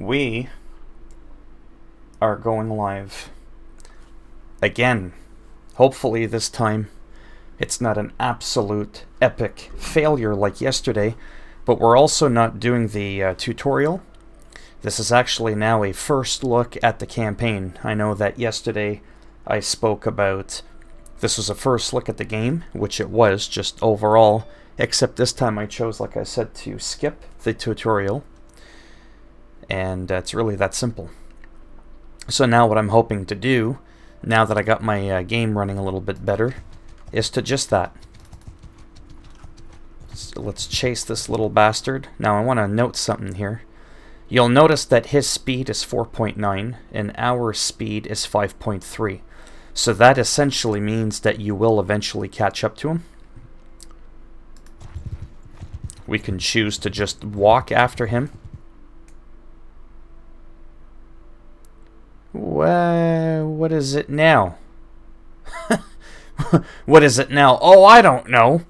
We are going live again. Hopefully this time it's not an absolute epic failure like yesterday, but we're also not doing the tutorial. This is actually now a first look at the campaign. I know that yesterday I spoke about this was a first look at the game, which it was, just overall, except this time I chose, like I said, to skip the tutorial. And it's really that simple. So now what I'm hoping to do, now that I got my game running a little bit better, is to just that. So let's chase this little bastard. Now I want to note something here. You'll notice that his speed is 4.9 and our speed is 5.3. So that essentially means that you will eventually catch up to him. We can choose to just walk after him. What is it now? What is it now? Oh, I don't know.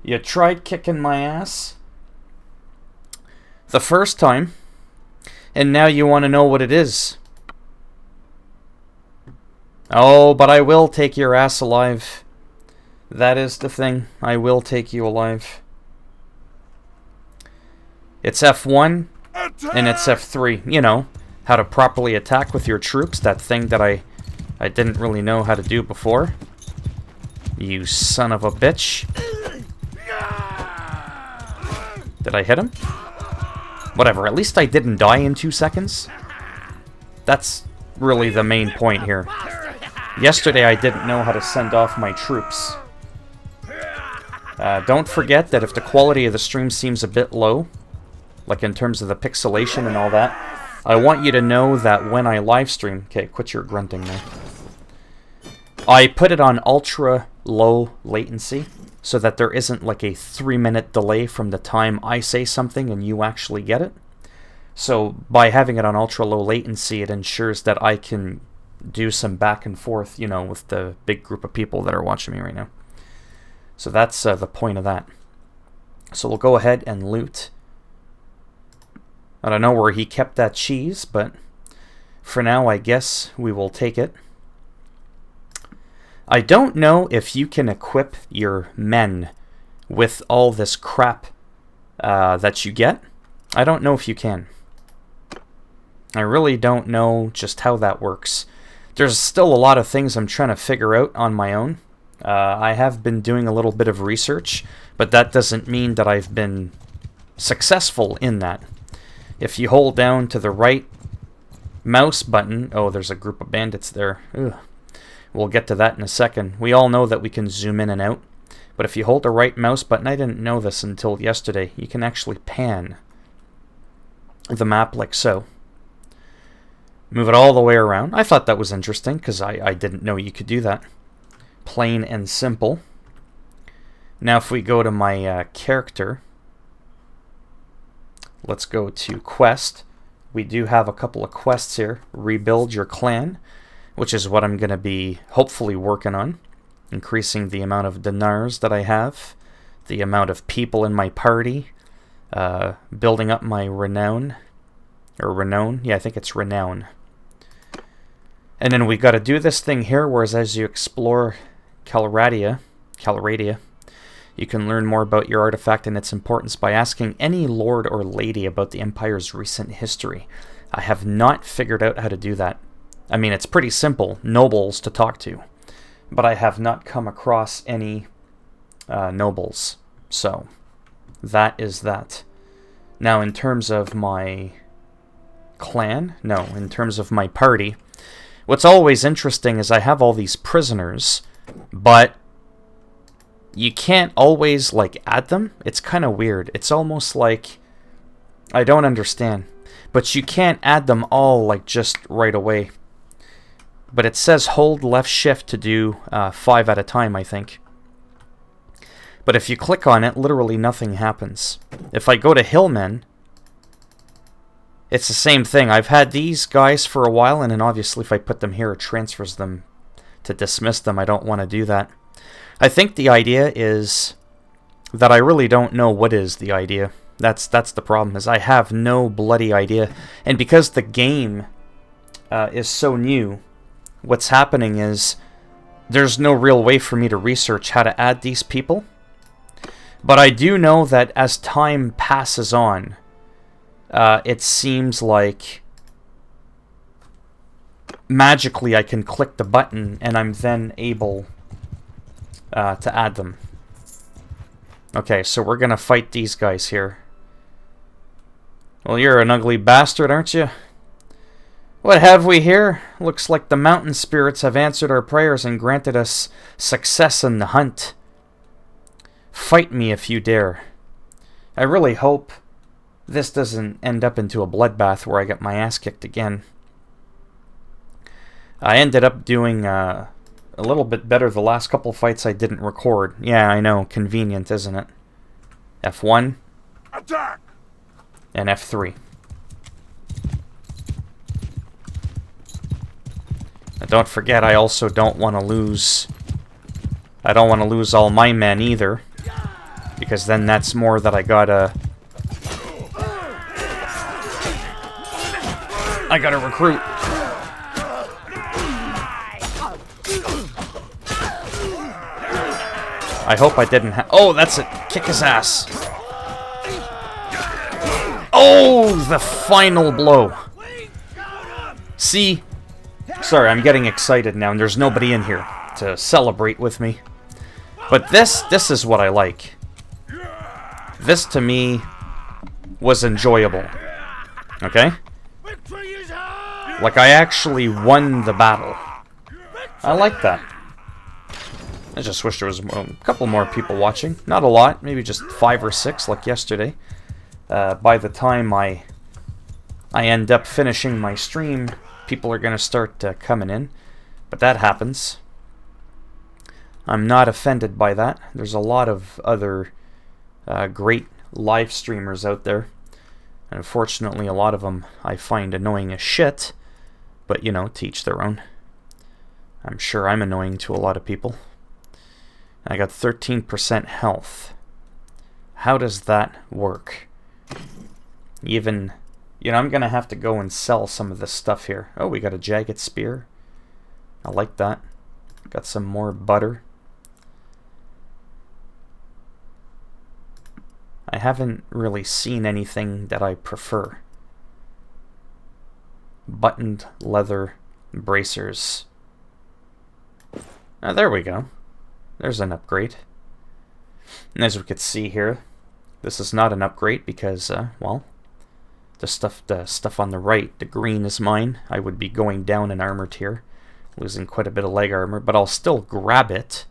You tried kicking my ass the first time, and now you want to know what it is. Oh, but I will take your ass alive. That is the thing. I will take you alive. It's F1 and it's F3. You know, how to properly attack with your troops. That thing that I didn't really know how to do before. You son of a bitch. Did I hit him? Whatever, at least I didn't die in 2 seconds. That's really the main point here. Yesterday I didn't know how to send off my troops. Don't forget that if the quality of the stream seems a bit low, like in terms of the pixelation and all that, I want you to know that when I live stream... Okay, quit your grunting there. I put it on ultra low latency so that there isn't like a 3-minute delay from the time I say something and you actually get it. So by having it on ultra low latency, it ensures that I can do some back and forth, you know, with the big group of people that are watching me right now. So that's the point of that. So we'll go ahead and loot. I don't know where he kept that cheese, but for now I guess we will take it. I don't know if you can equip your men with all this crap that you get. I don't know if you can. I really don't know just how that works. There's still a lot of things I'm trying to figure out on my own. I have been doing a little bit of research, but that doesn't mean that I've been successful in that. If you hold down to the right mouse button... Oh, there's a group of bandits there. Ugh. We'll get to that in a second. We all know that we can zoom in and out. But if you hold the right mouse button, I didn't know this until yesterday, you can actually pan the map like so. Move it all the way around. I thought that was interesting because I didn't know you could do that. Plain and simple. Now if we go to my character, let's go to quest. We do have a couple of quests here. Rebuild your clan, which is what I'm going to be hopefully working on. Increasing the amount of dinars that I have, the amount of people in my party, building up my renown. Or renown? Yeah, I think it's renown. And then we got to do this thing here, whereas as you explore Calradia, you can learn more about your artifact and its importance by asking any lord or lady about the Empire's recent history. I have not figured out how to do that. I mean, it's pretty simple, nobles to talk to. But I have not come across any nobles. So, that is that. Now, in terms of my clan, no, in terms of my party, what's always interesting is I have all these prisoners, but you can't always, like, add them. It's kind of weird. It's almost like, I don't understand. But you can't add them all, like, just right away. But it says hold left shift to do 5 at a time, I think. But if you click on it, literally nothing happens. If I go to Hillmen, it's the same thing. I've had these guys for a while, and then obviously if I put them here, it transfers them to dismiss them. I don't want to do that. I think the idea is that I really don't know what is the idea. That's the problem, is I have no bloody idea. And because the game is so new, what's happening is there's no real way for me to research how to add these people. But I do know that as time passes on, it seems like magically I can click the button and I'm then able to add them. Okay, so we're gonna fight these guys here. Well, you're an ugly bastard, aren't you? What have we here? Looks like the mountain spirits have answered our prayers and granted us success in the hunt. Fight me if you dare. I really hope this doesn't end up into a bloodbath where I get my ass kicked again. I ended up doing a little bit better the last couple fights I didn't record. Yeah, I know, convenient, isn't it? F1. Attack! And F3. And don't forget, I also don't want to lose... I don't want to lose all my men either. Because then that's more that I gotta recruit. I hope I didn't have... Oh, that's it. Kick his ass. Oh, the final blow. See? Sorry, I'm getting excited now, and there's nobody in here to celebrate with me. But this is what I like. This, to me, was enjoyable. Okay? Like, I actually won the battle. I like that. I just wish there was a couple more people watching. Not a lot, maybe just 5 or 6 like yesterday. By the time I end up finishing my stream, people are going to start coming in. But that happens. I'm not offended by that. There's a lot of other great live streamers out there. And unfortunately, a lot of them I find annoying as shit. But, you know, to each their own. I'm sure I'm annoying to a lot of people. I got 13% health. How does that work? Even, you know, I'm going to have to go and sell some of this stuff here. Oh, we got a jagged spear. I like that. Got some more butter. I haven't really seen anything that I prefer. Buttoned leather bracers. Oh, there we go. There's an upgrade. And as we could see here, this is not an upgrade because, well, the stuff on the right, the green is mine. I would be going down in armor tier, losing quite a bit of leg armor, but I'll still grab it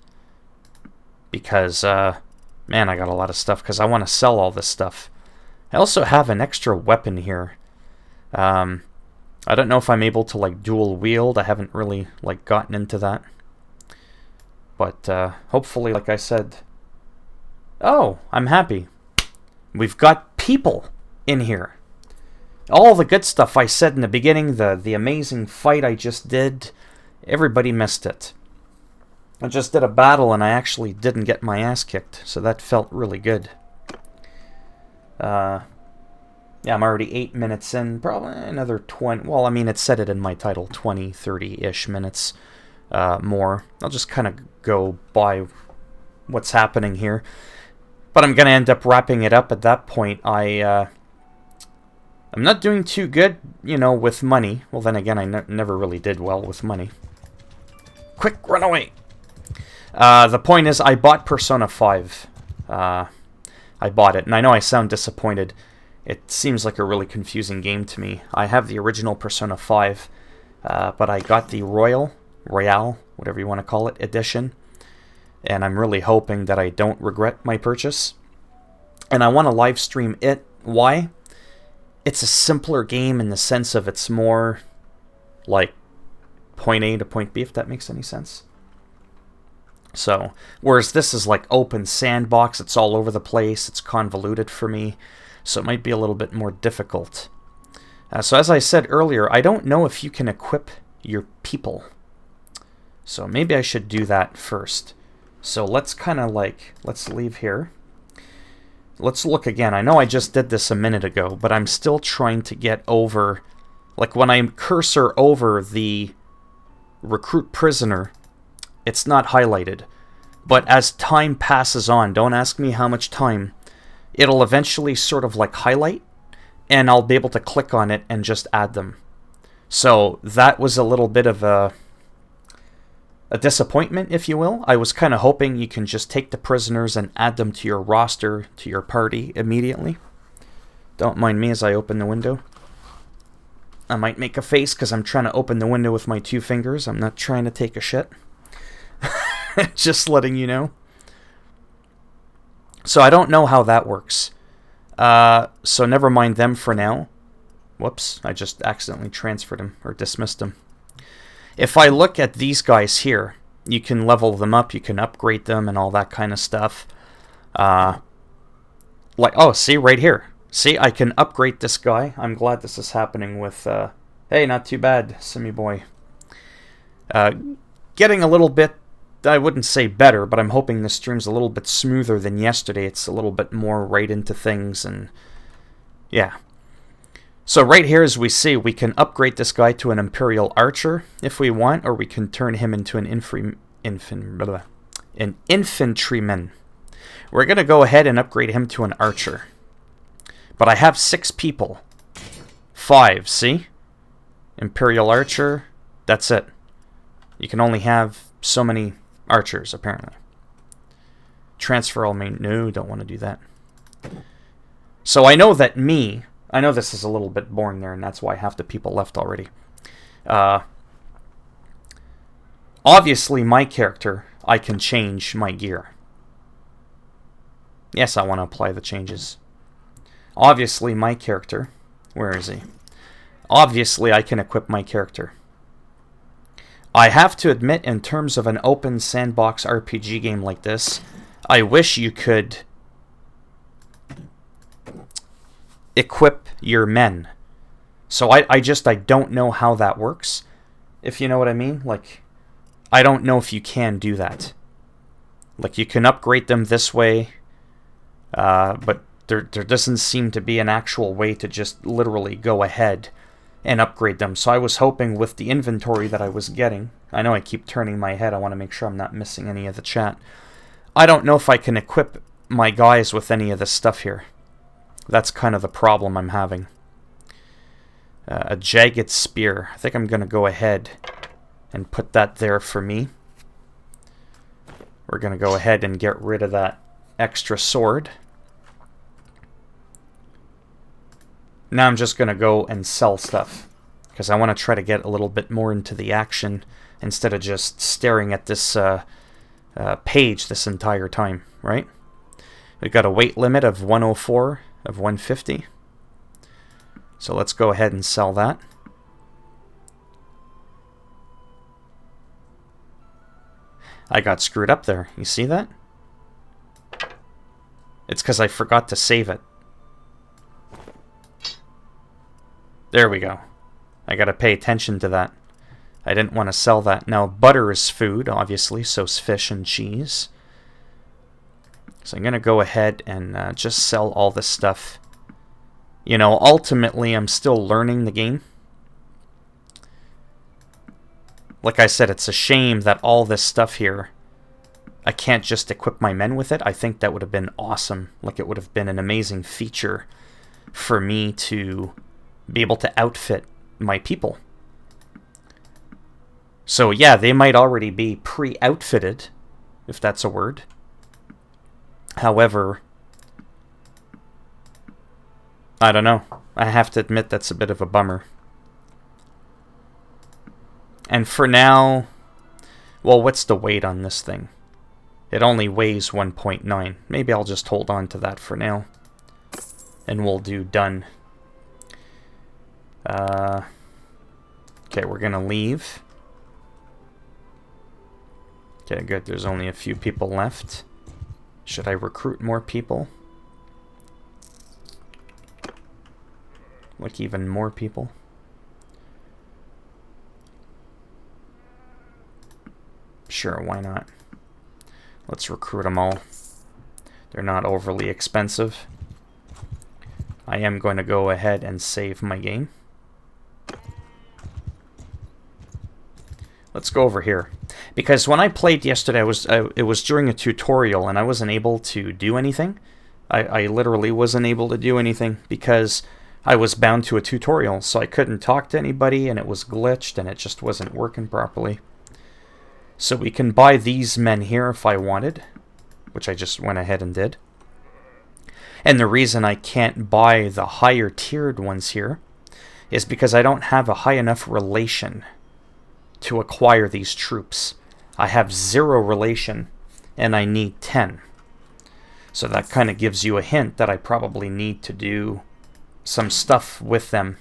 because, man, I got a lot of stuff because I want to sell all this stuff. I also have an extra weapon here. I don't know if I'm able to, like, dual wield. I haven't really, like, gotten into that. But, hopefully, like I said... Oh, I'm happy. We've got people in here. All the good stuff I said in the beginning, the amazing fight I just did, everybody missed it. I just did a battle and I actually didn't get my ass kicked, so that felt really good. Yeah, I'm already 8 minutes in, probably another 20, well, I mean, it said it in my title, 20, 30-ish minutes more. I'll just kind of go by what's happening here. But I'm going to end up wrapping it up at that point. I'm not doing too good, you know, with money. Well, then again, I never really did well with money. Quick, run away! The point is, I bought Persona 5. I bought it, and I know I sound disappointed. It seems like a really confusing game to me. I have the original Persona 5, but I got the Royale, whatever you want to call it, edition. And I'm really hoping that I don't regret my purchase. And I want to live stream it. Why? It's a simpler game in the sense of it's more like point A to point B, if that makes any sense. So, whereas this is like open sandbox, it's all over the place, it's convoluted for me, so it might be a little bit more difficult. So as I said earlier, I don't know if you can equip your people. So maybe I should do that first. So let's kind of like, let's leave here. let's look again. I know I just did this a minute ago, but I'm still trying to get over, like when I cursor over the recruit prisoner, it's not highlighted. But as time passes on, don't ask me how much time, it'll eventually sort of like highlight, and I'll be able to click on it and just add them. So that was a little bit of a disappointment, if you will. I was kind of hoping you can just take the prisoners and add them to your roster, to your party immediately. Don't mind me as I open the window. I might make a face because I'm trying to open the window with my 2 fingers. I'm not trying to take a shit. Just letting you know. So I don't know how that works. So never mind them for now. Whoops, I just accidentally transferred them or dismissed them. If I look at these guys here, you can level them up, you can upgrade them and all that kind of stuff. Like, oh, see, right here. See, I can upgrade this guy. I'm glad this is happening with, hey, not too bad, Simi boy. Getting a little bit, I wouldn't say better, but I'm hoping the stream's a little bit smoother than yesterday. It's a little bit more right into things, and yeah. So right here, as we see, we can upgrade this guy to an Imperial Archer if we want, or we can turn him into an infantryman. We're going to go ahead and upgrade him to an Archer. But I have 6 people. 5, see? Imperial Archer, that's it. You can only have so many archers, apparently. Transfer all main... No, don't want to do that. So I know that me... I know this is a little bit boring there, and that's why half the people left already. Obviously, my character, I can change my gear. Yes, I want to apply the changes. Obviously, my character... Where is he? Obviously, I can equip my character. I have to admit, in terms of an open sandbox RPG game like this, I wish you could equip your men. So I don't know how that works, if you know what I mean. Like, I don't know if you can do that. Like, you can upgrade them this way, but there doesn't seem to be an actual way to just literally go ahead and upgrade them. So I was hoping with the inventory that I was getting, I know I keep turning my head, I want to make sure I'm not missing any of the chat. I don't know if I can equip my guys with any of this stuff here. That's kind of the problem I'm having. A jagged spear. I think I'm going to go ahead and put that there for me. We're going to go ahead and get rid of that extra sword. Now I'm just going to go and sell stuff, because I want to try to get a little bit more into the action instead of just staring at this page this entire time, right? We've got a weight limit of 104 of 150. So let's go ahead and sell that. I got screwed up there. You see that? It's because I forgot to save it. There we go. I gotta pay attention to that. I didn't want to sell that. Now, butter is food, obviously, so is fish and cheese. So I'm gonna go ahead and just sell all this stuff. You know, ultimately, I'm still learning the game. Like I said, it's a shame that all this stuff here, I can't just equip my men with it. I think that would have been awesome. Like, it would have been an amazing feature for me to be able to outfit my people. So yeah, they might already be pre-outfitted, if that's a word. However, I don't know. I have to admit that's a bit of a bummer. And for now, well, what's the weight on this thing? It only weighs 1.9. Maybe I'll just hold on to that for now. And we'll do done. Okay, we're gonna leave. Okay, good. There's only a few people left. Should I recruit more people? Like, even more people? Sure, why not? Let's recruit them all. They're not overly expensive. I am going to go ahead and save my game. Let's go over here. Because when I played yesterday, it was during a tutorial and I wasn't able to do anything. I literally wasn't able to do anything because I was bound to a tutorial, so I couldn't talk to anybody and it was glitched and it just wasn't working properly. So we can buy these men here if I wanted, which I just went ahead and did. And the reason I can't buy the higher tiered ones here is because I don't have a high enough relation to acquire these troops. I have 0 relation and I need 10. So that kind of gives you a hint that I probably need to do some stuff with them.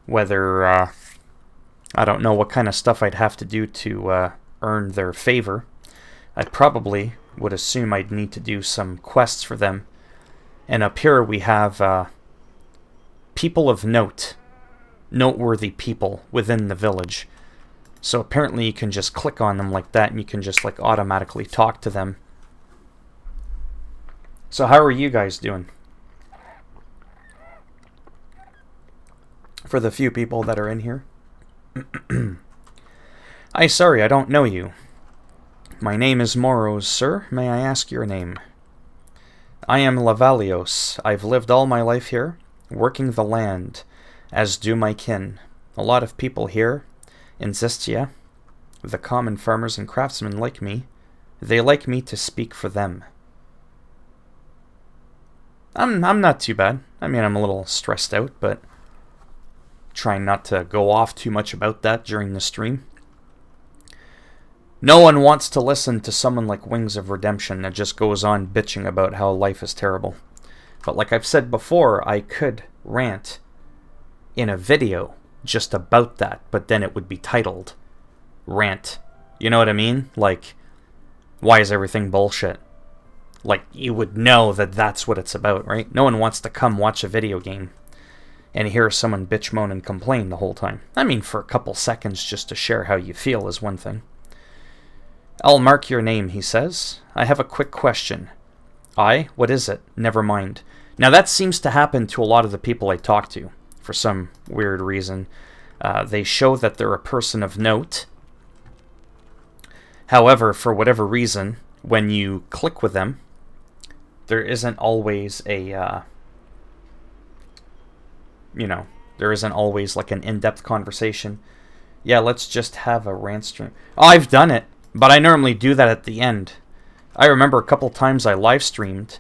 Whether, I don't know what kind of stuff I'd have to do to earn their favor. I probably would assume I'd need to do some quests for them. And up here we have people of note. Noteworthy people within the village. So apparently you can just click on them like that and you can just like automatically talk to them. So how are you guys doing? For the few people that are in here. Sorry, I don't know you. My name is Moros, sir. May I ask your name? I am Lavalios. I've lived all my life here, working the land, as do my kin. A lot of people here in Zestia, the common farmers and craftsmen like me, they like me to speak for them. I'm not too bad. I mean, I'm a little stressed out, but trying not to go off too much about that during the stream. No one wants to listen to someone like Wings of Redemption that just goes on bitching about how life is terrible. But like I've said before, I could rant in a video just about that, but then it would be titled Rant. You know what I mean? Like, why is everything bullshit? Like, you would know that that's what it's about, right? No one wants to come watch a video game and hear someone bitch, moan, and complain the whole time. I mean, for a couple seconds just to share how you feel is one thing. I'll mark your name, he says. I have a quick question. What is it? Never mind. Now that seems to happen to a lot of the people I talk to, for some weird reason. They show that they're a person of note. However, for whatever reason, when you click with them, there isn't always a, there isn't always like an in-depth conversation. Yeah, let's just have a rant stream. Oh, I've done it. But I normally do that at the end. I remember a couple times I live streamed.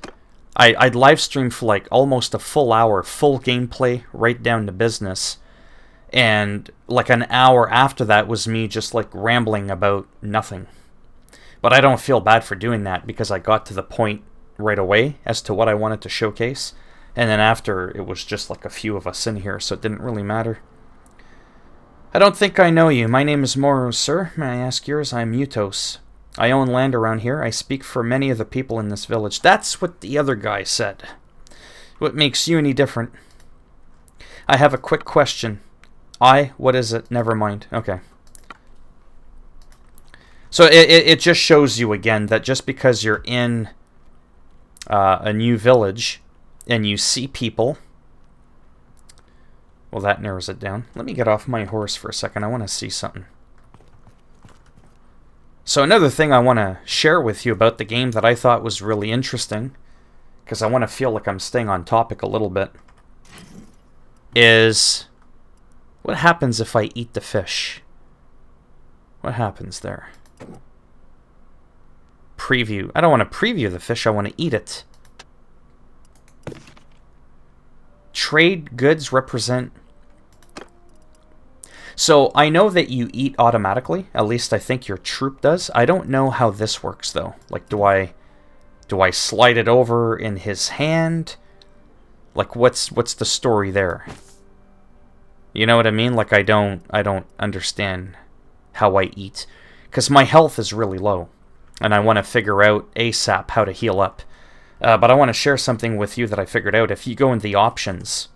I'd live stream for like almost a full hour, full gameplay, right down to business. And like an hour after that was me just like rambling about nothing. But I don't feel bad for doing that because I got to the point right away as to what I wanted to showcase. And then after, it was just like a few of us in here, so it didn't really matter. I don't think I know you. My name is Moros, sir. May I ask yours? I'm Mutos. I own land around here. I speak for many of the people in this village. That's what the other guy said. What makes you any different? I have a quick question. What is it? Never mind. Okay. So it just shows you again that just because you're in a new village and you see people... Well, that narrows it down. Let me get off my horse for a second. I want to see something. So another thing I want to share with you about the game that I thought was really interesting, because I want to feel like I'm staying on topic a little bit, is what happens if I eat the fish? What happens there? Preview. I don't want to preview the fish. I want to eat it. Trade goods represent... So I know that you eat automatically. At least I think your troop does. I don't know how this works though. Like, do I slide it over in his hand? Like, what's the story there? You know what I mean? Like, I don't understand how I eat, because my health is really low, and I want to figure out ASAP how to heal up. But I want to share something with you that I figured out. If you go in the options,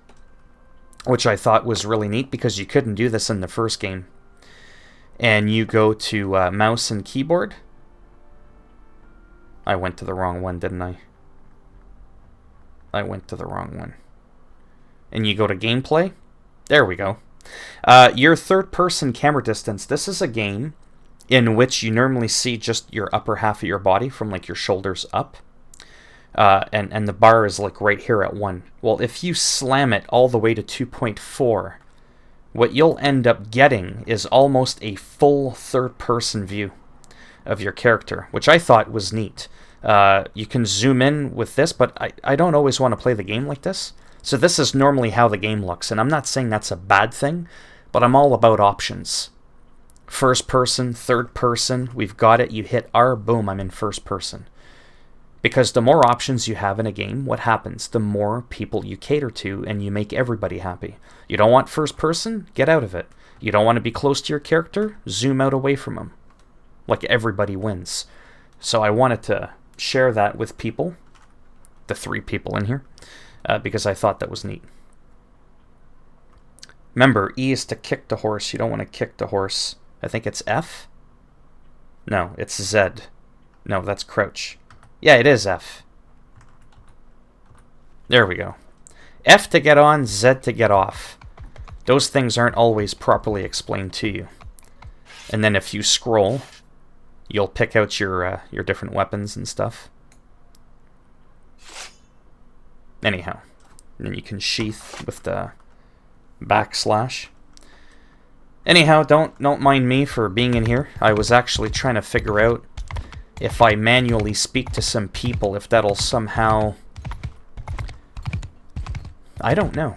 which I thought was really neat because you couldn't do this in the first game, and you go to mouse and keyboard. I went to the wrong one, didn't I? I went to the wrong one. And you go to gameplay. There we go. Your third-person camera distance. This is a game in which you normally see just your upper half of your body from like your shoulders up. And the bar is like right here at 1. Well, if you slam it all the way to 2.4, what you'll end up getting is almost a full third-person view of your character, which I thought was neat. You can zoom in with this, but I don't always want to play the game like this. So this is normally how the game looks, and I'm not saying that's a bad thing, but I'm all about options. First person, third person, we've got it. You hit R, boom, I'm in first person. Because the more options you have in a game, what happens? The more people you cater to, and you make everybody happy. You don't want first person? Get out of it. You don't want to be close to your character? Zoom out away from them. Like everybody wins. So I wanted to share that with people, the 3 people in here, because I thought that was neat. Remember, E is to kick the horse. You don't want to kick the horse. I think it's F? No, it's Z. No, that's crouch. Yeah, it is F. There we go. F to get on, Z to get off. Those things aren't always properly explained to you. And then if you scroll, you'll pick out your different weapons and stuff. Anyhow, then you can sheath with the backslash. Anyhow, don't mind me for being in here. I was actually trying to figure out if I manually speak to some people, if that'll somehow... I don't know.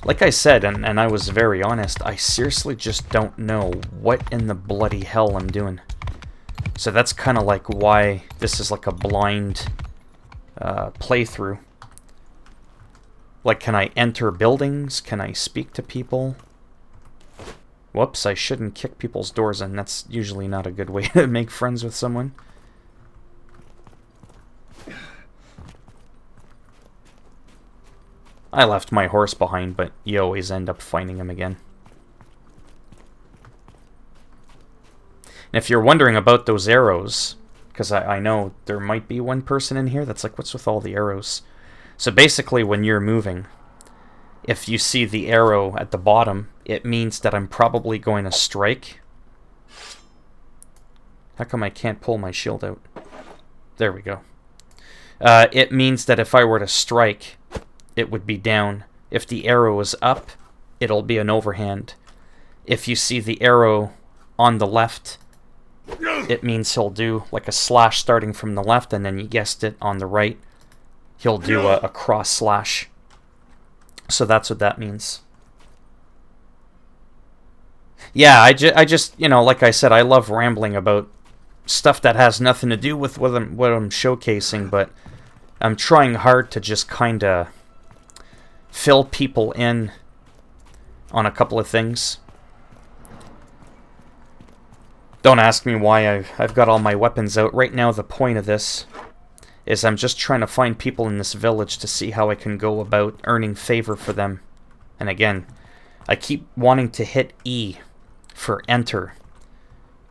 Like I said, and I was very honest, I seriously just don't know what in the bloody hell I'm doing. So that's kind of like why this is like a blind playthrough. Like, can I enter buildings? Can I speak to people? Whoops, I shouldn't kick people's doors in. That's usually not a good way to make friends with someone. I left my horse behind, but you always end up finding him again. And if you're wondering about those arrows, because I know there might be one person in here that's like, what's with all the arrows? So basically, when you're moving, if you see the arrow at the bottom, it means that I'm probably going to strike. How come I can't pull my shield out? There we go. It means that if I were to strike, it would be down. If the arrow is up, it'll be an overhand. If you see the arrow on the left, it means he'll do like a slash starting from the left, and then you guessed it, on the right, he'll do a cross slash. So that's what that means. Yeah, I just, you know, like I said, I love rambling about stuff that has nothing to do with what I'm showcasing, but I'm trying hard to just kind of fill people in on a couple of things. Don't ask me why I've got all my weapons out. Right now, the point of this is I'm just trying to find people in this village to see how I can go about earning favor for them. And again, I keep wanting to hit E for enter,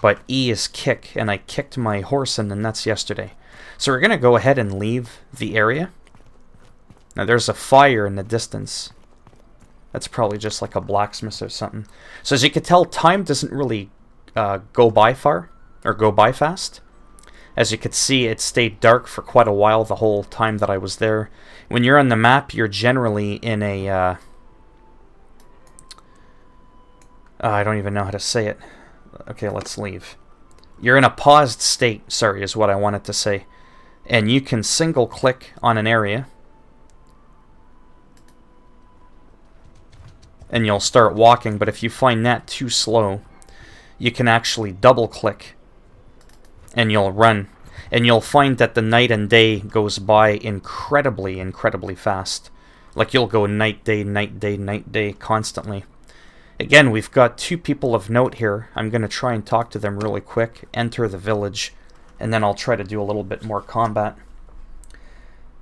but E is kick, and I kicked my horse in the nuts yesterday. So we're going to go ahead and leave the area. Now there's a fire in the distance. That's probably just like a blacksmith or something. So as you can tell, time doesn't really go by far, or go by fast. As you could see, it stayed dark for quite a while the whole time that I was there. When you're on the map, you're generally in a... I don't even know how to say it. Okay, let's leave. You're in a paused state, sorry, is what I wanted to say. And you can single click on an area, and you'll start walking, but if you find that too slow, you can actually double click and you'll run. And you'll find that the night and day goes by incredibly, incredibly fast. Like you'll go night, day, night, day, night, day constantly. Again, we've got 2 people of note here. I'm going to try and talk to them really quick, enter the village, and then I'll try to do a little bit more combat.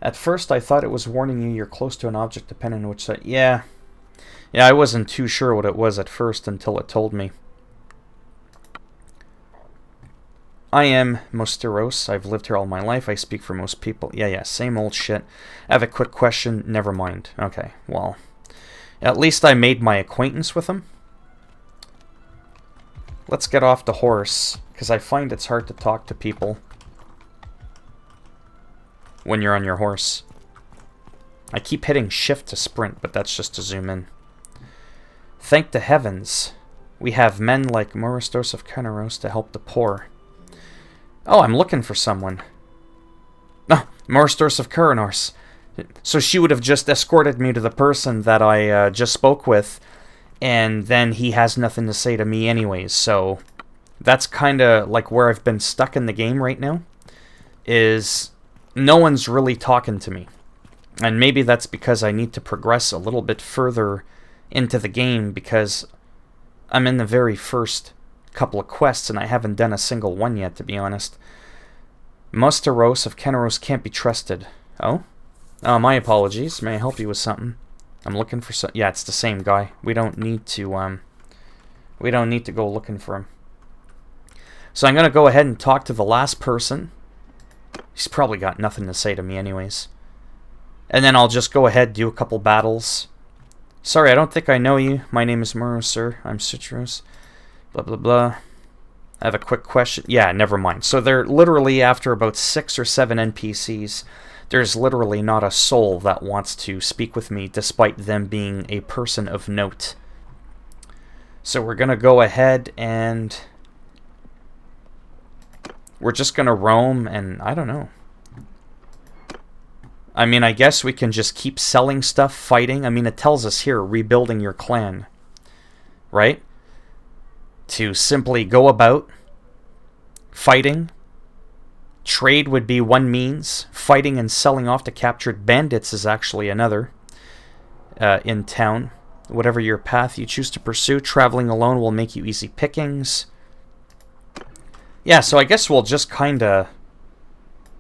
At first, I thought it was warning you you're close to an object depending on which side. Yeah, I wasn't too sure what it was at first until it told me. I am Mosteros. I've lived here all my life. I speak for most people. Yeah, same old shit. I have a quick question. Never mind. Okay, well, at least I made my acquaintance with him. Let's get off the horse, because I find it's hard to talk to people when you're on your horse. I keep hitting shift to sprint, but that's just to zoom in. Thank the heavens, we have men like Moristos of Keneros to help the poor. Oh, I'm looking for someone. Oh, Moristos of Keneros. So she would have just escorted me to the person that I just spoke with, and then he has nothing to say to me anyways. So that's kind of like where I've been stuck in the game right now, is no one's really talking to me. And maybe that's because I need to progress a little bit further into the game, because I'm in the very first couple of quests and I haven't done a single one yet, to be honest. Mosteros of Keneros can't be trusted. Oh? Oh, my apologies. May I help you with something? I'm looking for some... Yeah, it's the same guy. We don't need to go looking for him. So I'm going to go ahead and talk to the last person. He's probably got nothing to say to me anyways. And then I'll just go ahead, do a couple battles. Sorry, I don't think I know you. My name is Muro, sir. I'm Citros. Blah, blah, blah. I have a quick question. Yeah, never mind. So they're literally, after about 6 or 7 NPCs, there's literally not a soul that wants to speak with me, despite them being a person of note. So we're going to go ahead and... we're just going to roam, and I don't know. I mean, I guess we can just keep selling stuff, fighting. I mean, it tells us here, rebuilding your clan. Right? To simply go about fighting. Trade would be one means. Fighting and selling off to captured bandits is actually another. In town. Whatever your path you choose to pursue, traveling alone will make you easy pickings. Yeah, so I guess we'll just kinda...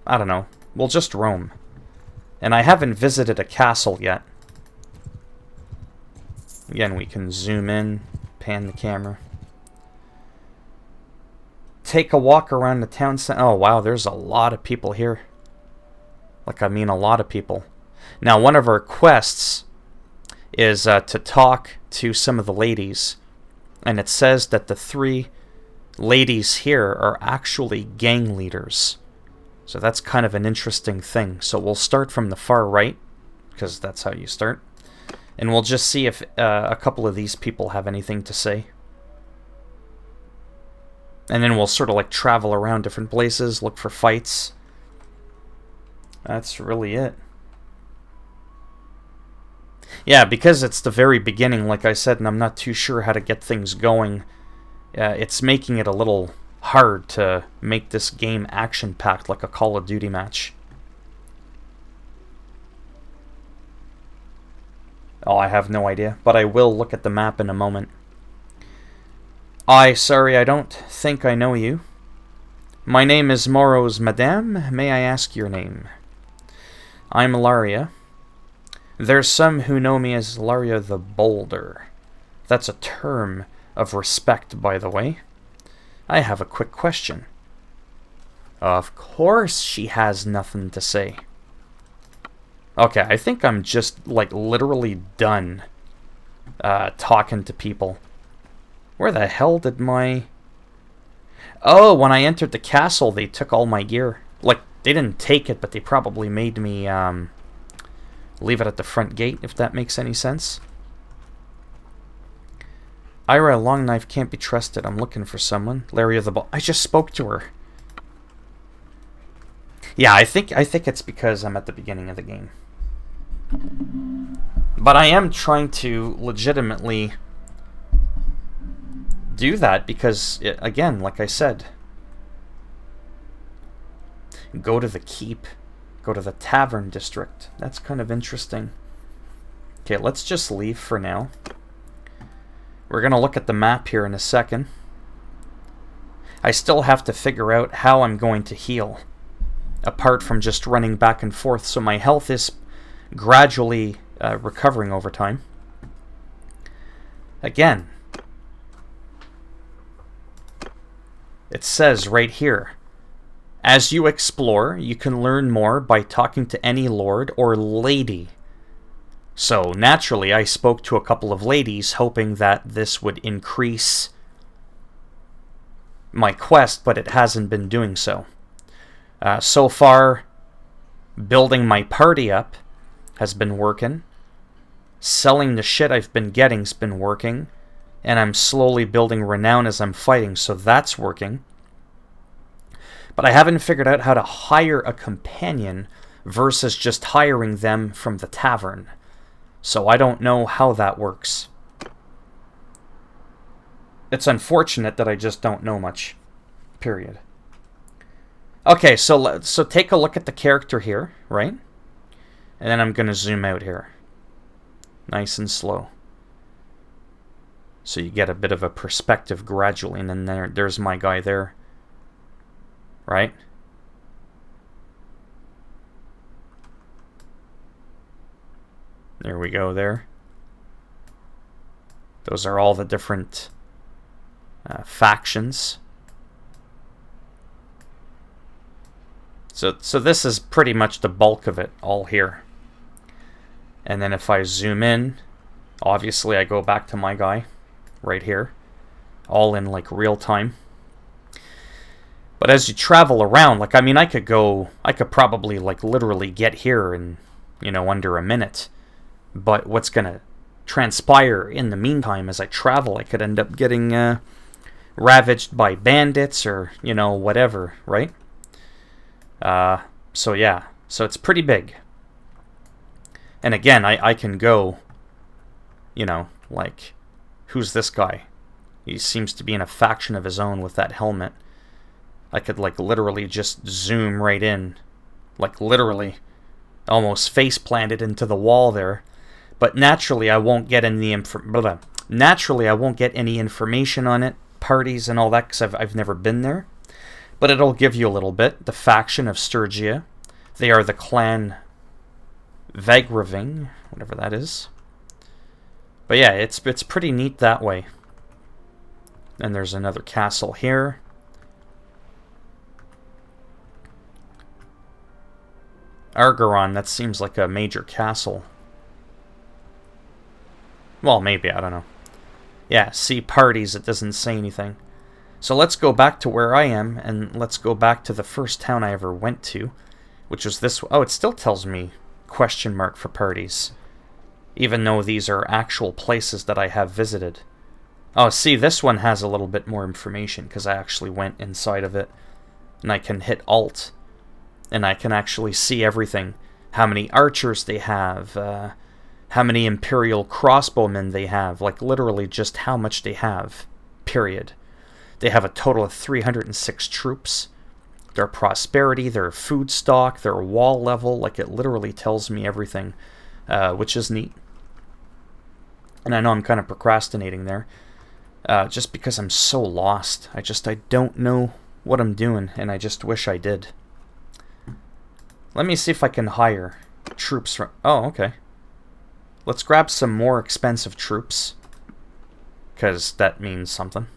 I don't know. We'll just roam. And I haven't visited a castle yet. Again, we can zoom in, pan the camera. Take a walk around the town center. Oh, wow, there's a lot of people here. Like, I mean a lot of people. Now, one of our quests is to talk to some of the ladies. And it says that the 3 ladies here are actually gang leaders. So that's kind of an interesting thing. So we'll start from the far right, because that's how you start. And we'll just see if a couple of these people have anything to say. And then we'll sort of like travel around different places, look for fights. That's really it. Yeah, because it's the very beginning, like I said, and I'm not too sure how to get things going. It's making it a little hard to make this game action-packed like a Call of Duty match. Oh, I have no idea, but I will look at the map in a moment. Sorry, I don't think I know you. My name is Moros, madame. May I ask your name? I'm Laria. There's some who know me as Laria the Bolder. That's a term of respect, by the way. I have a quick question. Of course she has nothing to say. Okay, I think I'm just, like, literally done talking to people. Where the hell did my... Oh, when I entered the castle, they took all my gear. Like, they didn't take it, but they probably made me leave it at the front gate, if that makes any sense. Ira Longknife can't be trusted. I'm looking for someone. Larry of the Ball. I just spoke to her. Yeah, I think it's because I'm at the beginning of the game. But I am trying to legitimately do that because, again, like I said, go to the keep, go to the tavern district. That's kind of interesting. Okay, let's just leave for now. We're going to look at the map here in a second. I still have to figure out how I'm going to heal, apart from just running back and forth, so my health is gradually recovering over time. Again, it says right here, As you explore, you can learn more by talking to any lord or lady. So naturally, I spoke to a couple of ladies, hoping that this would increase my quest, but it hasn't been doing so. So far, building my party up has been working. Selling the shit I've been getting's been working. And I'm slowly building renown as I'm fighting, so that's working. But I haven't figured out how to hire a companion versus just hiring them from the tavern. So I don't know how that works. It's unfortunate that I just don't know much. Period. Okay, so take a look at the character here, right? And then I'm going to zoom out here. Nice and slow. So you get a bit of a perspective gradually, and then there's my guy there. Right? There we go there. Those are all the different factions. So this is pretty much the bulk of it all here. And then if I zoom in, obviously I go back to my guy right here, all in like real time. But as you travel around, like, I mean, I could probably like literally get here in, under a minute. But what's going to transpire in the meantime as I travel, I could end up getting ravaged by bandits or, whatever, right? So yeah, so it's pretty big. And again, I can go, like, who's this guy? He seems to be in a faction of his own with that helmet. I could, like, literally just zoom right in. Like, literally. Almost face planted into the wall there. But naturally, I won't get any naturally, I won't get any information on it, parties and all that, because I've never been there. But it'll give you a little bit. The faction of Sturgia. They are the clan Vagraving, whatever that is. But yeah, it's pretty neat that way. And there's another castle here. Argeron, that seems like a major castle. Well, maybe, I don't know. Yeah, see parties, it doesn't say anything. So let's go back to where I am, and let's go back to the first town I ever went to, which was this. Oh, it still tells me question mark for parties, even though these are actual places that I have visited. Oh, see, this one has a little bit more information, because I actually went inside of it, and I can hit Alt, and I can actually see everything. How many archers they have, how many Imperial crossbowmen they have, like literally just how much they have, period. They have a total of 306 troops. Their prosperity, their food stock, their wall level, like it literally tells me everything, which is neat. And I know I'm kind of procrastinating there, just because I'm so lost. I don't know what I'm doing, and I just wish I did. Let me see if I can hire troops from... Oh, okay. Let's grab some more expensive troops, because that means something.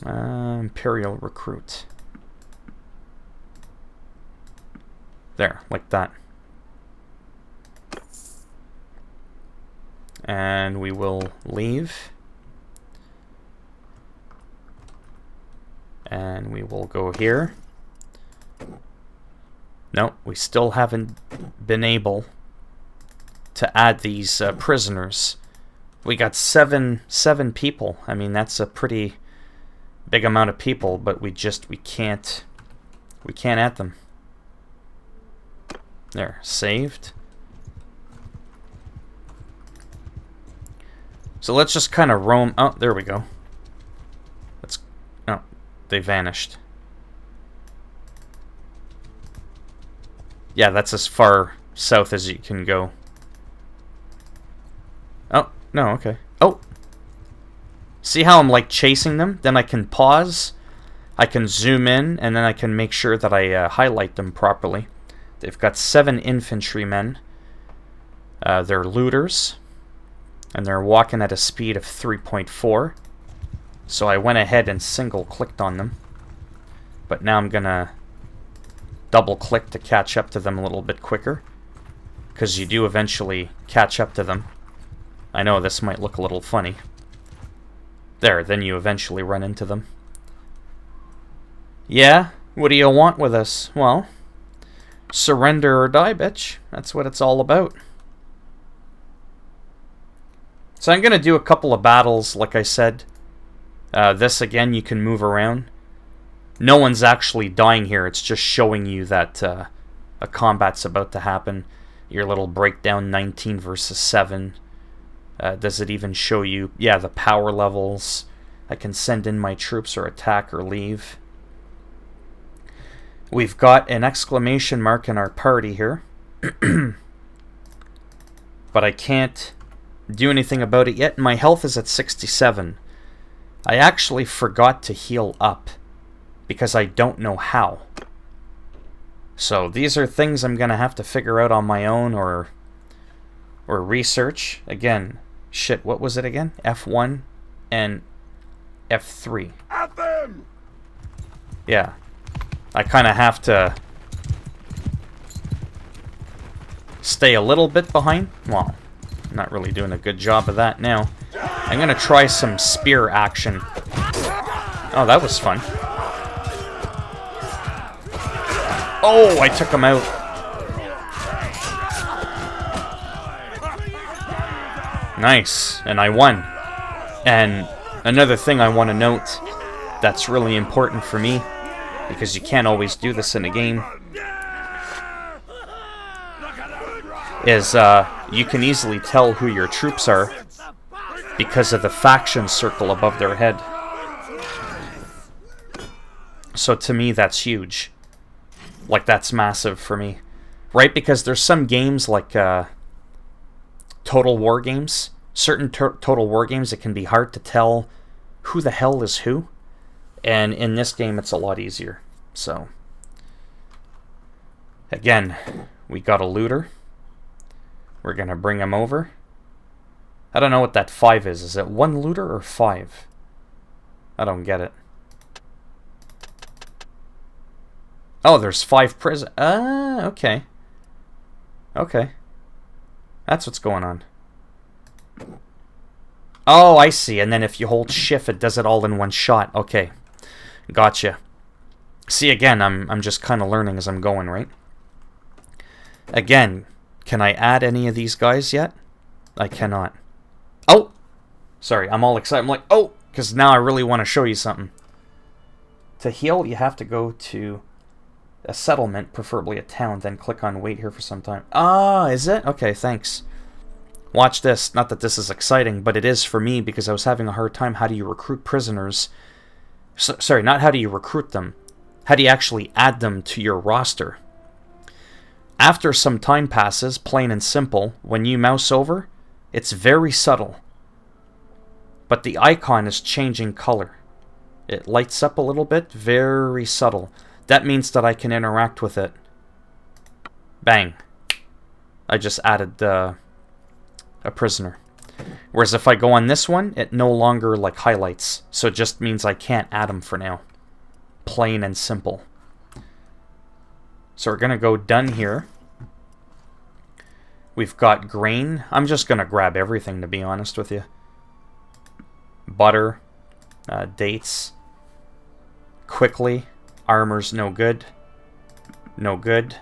Imperial recruit. There, like that. And we will leave. And we will go here. No, we still haven't been able to add these prisoners. We got seven people. I mean, that's a pretty big amount of people, but we can't add them. There, saved. So let's just kind of roam. Oh, there we go. Oh, they vanished. Yeah, that's as far south as you can go. Oh, no, okay. Oh! See how I'm, like, chasing them? Then I can pause, I can zoom in, and then I can make sure that I highlight them properly. They've got 7 infantrymen. They're looters. And they're walking at a speed of 3.4. So I went ahead and single-clicked on them. But now I'm going to double-click to catch up to them a little bit quicker. Because you do eventually catch up to them. I know this might look a little funny. There, then you eventually run into them. Yeah? What do you want with us? Well, surrender or die, bitch. That's what it's all about. So I'm going to do a couple of battles, like I said. This, again, you can move around. No one's actually dying here. It's just showing you that a combat's about to happen. Your little breakdown, 19 versus 7. Does it even show you, yeah, the power levels? I can send in my troops or attack or leave. We've got an exclamation mark in our party here. But I can't do anything about it yet. My health is at 67. I actually forgot to heal up because I don't know how. So these are things I'm going to have to figure out on my own or research. Again, shit, what was it again? F1 and F3. At them! Yeah. I kind of have to stay a little bit behind. Well, I'm not really doing a good job of that now. I'm going to try some spear action. Oh, that was fun. Oh, I took him out. Nice, and I won. And another thing I want to note that's really important for me, because you can't always do this in a game, is you can easily tell who your troops are because of the faction circle above their head. So to me, that's huge. Like, that's massive for me. Right? Because there's some games like Total War games. Certain Total War games, it can be hard to tell who the hell is who. And in this game, it's a lot easier. So, again, we got a looter. We're going to bring him over. I don't know what that 5 is. Is it 1 looter or 5? I don't get it. Oh, there's 5 prison. Okay. Okay. That's what's going on. Oh, I see. And then if you hold shift, it does it all in one shot. Okay. Gotcha. See, again, I'm just kind of learning as I'm going, right? Again, can I add any of these guys yet? I cannot. Oh! Sorry, I'm all excited. I'm like, oh! Because now I really want to show you something. To heal, you have to go to a settlement, preferably a town, then click on wait here for some time. Ah, is it? Okay, thanks. Watch this. Not that this is exciting, but it is for me because I was having a hard time. How do you recruit prisoners? Sorry, not how do you recruit them. How do you actually add them to your roster? After some time passes, plain and simple, when you mouse over, it's very subtle. But the icon is changing color. It lights up a little bit, very subtle. That means that I can interact with it. Bang. I just added a prisoner. Whereas if I go on this one, it no longer like highlights. So it just means I can't add them for now. Plain and simple. So we're going to go done here. We've got grain. I'm just going to grab everything, to be honest with you. Butter. Dates. Quickly. Armor's no good. No good.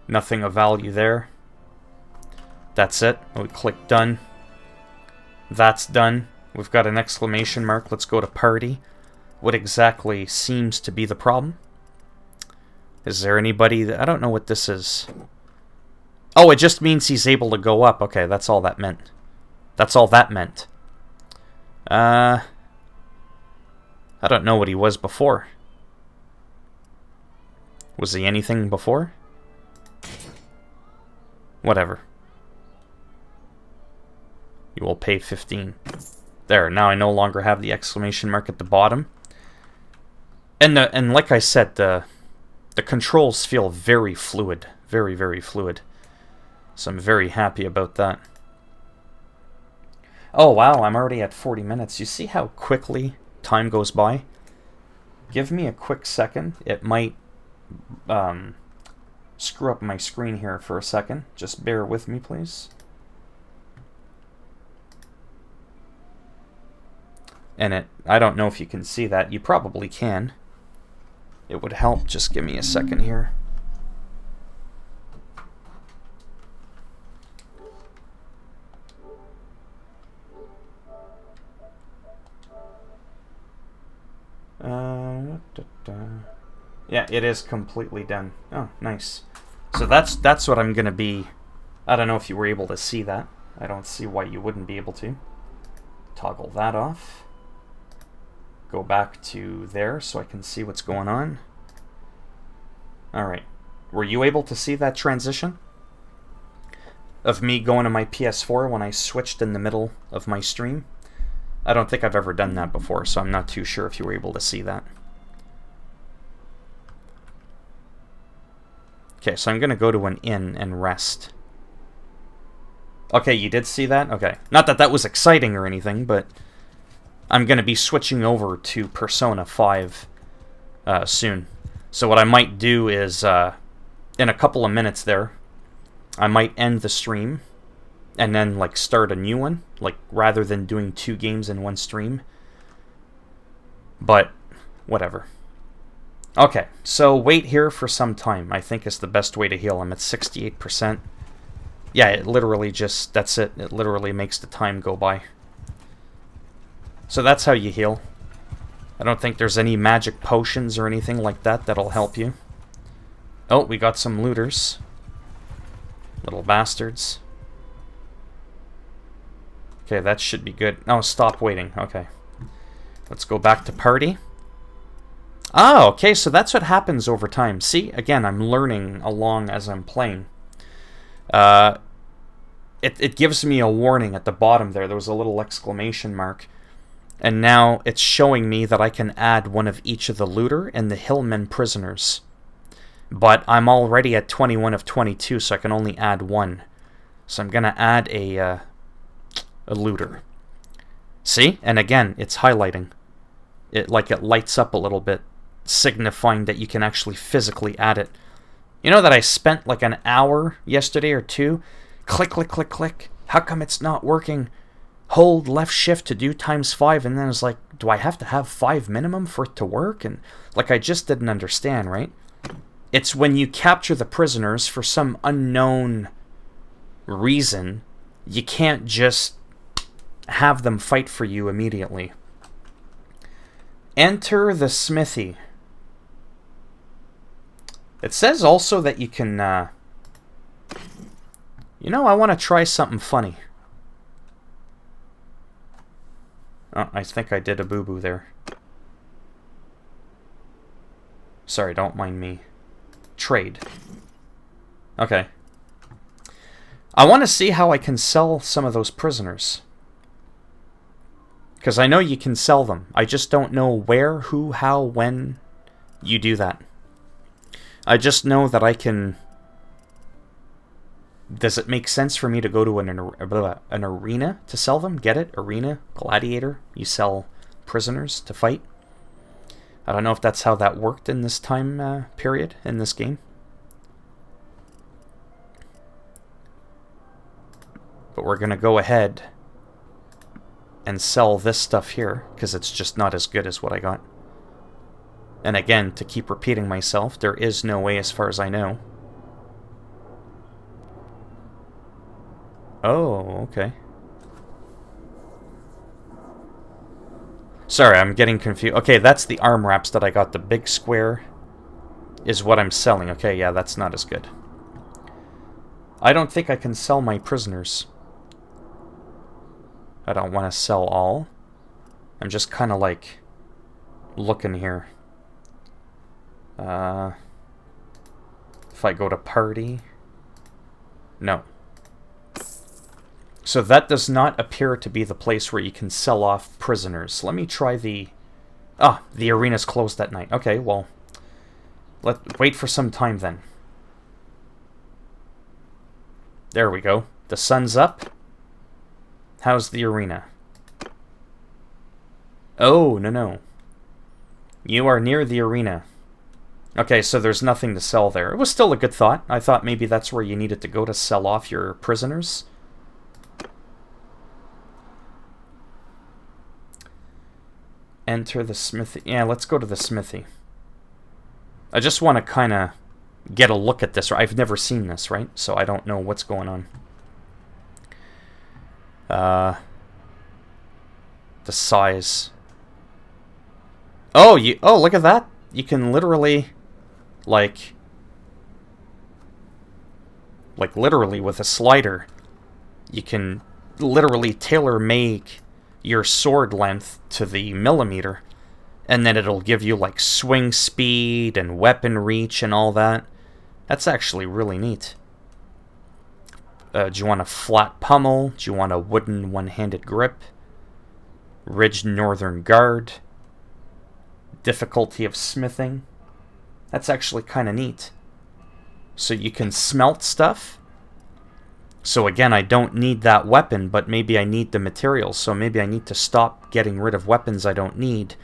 Nothing of value there. That's it. We click done. That's done. We've got an exclamation mark. Let's go to party. What exactly seems to be the problem? Is there anybody that... I don't know what this is. Oh, it just means he's able to go up. Okay, that's all that meant. That's all that meant. I don't know what he was before. Was he anything before? Whatever. You will pay 15. There, now I no longer have the exclamation mark at the bottom. And like I said, the controls feel very fluid. Very, very fluid. So I'm very happy about that. Oh, wow, I'm already at 40 minutes. You see how quickly time goes by? Give me a quick second. It might screw up my screen here for a second. Just bear with me, please. And I don't know if you can see that. You probably can. It would help. Just give me a second here. Yeah, it is completely done. Oh, nice. So that's what I'm gonna be. I don't know if you were able to see that. I don't see why you wouldn't be able to. Toggle that off. Go back to there so I can see what's going on. Alright. Were you able to see that transition? Of me going to my PS4 when I switched in the middle of my stream? I don't think I've ever done that before, so I'm not too sure if you were able to see that. Okay, so I'm going to go to an inn and rest. Okay, you did see that? Okay. Not that that was exciting or anything, but I'm going to be switching over to Persona 5 soon. So what I might do is, in a couple of minutes there, I might end the stream and then like start a new one, like rather than doing 2 games in one stream. But whatever. Okay, so wait here for some time, I think is the best way to heal. I'm at 68%. Yeah, it literally just, that's it. It literally makes the time go by. So that's how you heal. I don't think there's any magic potions or anything like that that'll help you. Oh, we got some looters. Little bastards. Okay, that should be good. Oh, stop waiting. Okay. Let's go back to party. Oh, okay, so that's what happens over time. See, again, I'm learning along as I'm playing. It gives me a warning at the bottom there. There was a little exclamation mark. And now it's showing me that I can add one of each of the looter and the hillmen prisoners. But I'm already at 21 of 22, so I can only add one. So I'm going to add a looter. See? And again, it's highlighting. It lights up a little bit, signifying that you can actually physically add it. You know that I spent like an hour yesterday or 2? Click, click, click, click. How come it's not working? Hold left shift to do ×5, and then it's like, do I have to have 5 minimum for it to work? And like, I just didn't understand, right? It's when you capture the prisoners for some unknown reason, you can't just have them fight for you immediately. Enter the smithy. It says also that you can, you know, I want to try something funny. Oh, I think I did a boo-boo there. Sorry, don't mind me. Trade. Okay. I want to see how I can sell some of those prisoners. Because I know you can sell them. I just don't know where, who, how, when you do that. I just know that I can... Does it make sense for me to go to an arena to sell them? Get it? Arena? Gladiator? You sell prisoners to fight? I don't know if that's how that worked in this time period in this game. But we're going to go ahead and sell this stuff here, because it's just not as good as what I got. And again, to keep repeating myself, there is no way as far as I know. Oh, okay. Sorry, I'm getting confused. Okay, that's the arm wraps that I got. The big square is what I'm selling. Okay, yeah, that's not as good. I don't think I can sell my prisoners. I don't want to sell all. I'm just kind of like looking here. If I go to party... No. So that does not appear to be the place where you can sell off prisoners. Let me try the... Ah, the arena's closed that night. Okay, well, let's wait for some time then. There we go. The sun's up. How's the arena? Oh, no. You are near the arena. Okay, so there's nothing to sell there. It was still a good thought. I thought maybe that's where you needed to go to sell off your prisoners. Enter the smithy. Yeah, let's go to the smithy. I just want to kind of get a look at this. I've never seen this, right? So I don't know what's going on. The size. Oh, look at that. You can literally, like literally with a slider, you can literally tailor-make your sword length to the millimeter, and then it'll give you like swing speed and weapon reach and all that. That's actually really neat. Do you want a flat pummel? Do you want a wooden one-handed grip? Ridged northern guard. Difficulty of smithing. That's actually kind of neat. So you can smelt stuff. So again, I don't need that weapon, but maybe I need the materials. So maybe I need to stop getting rid of weapons I don't need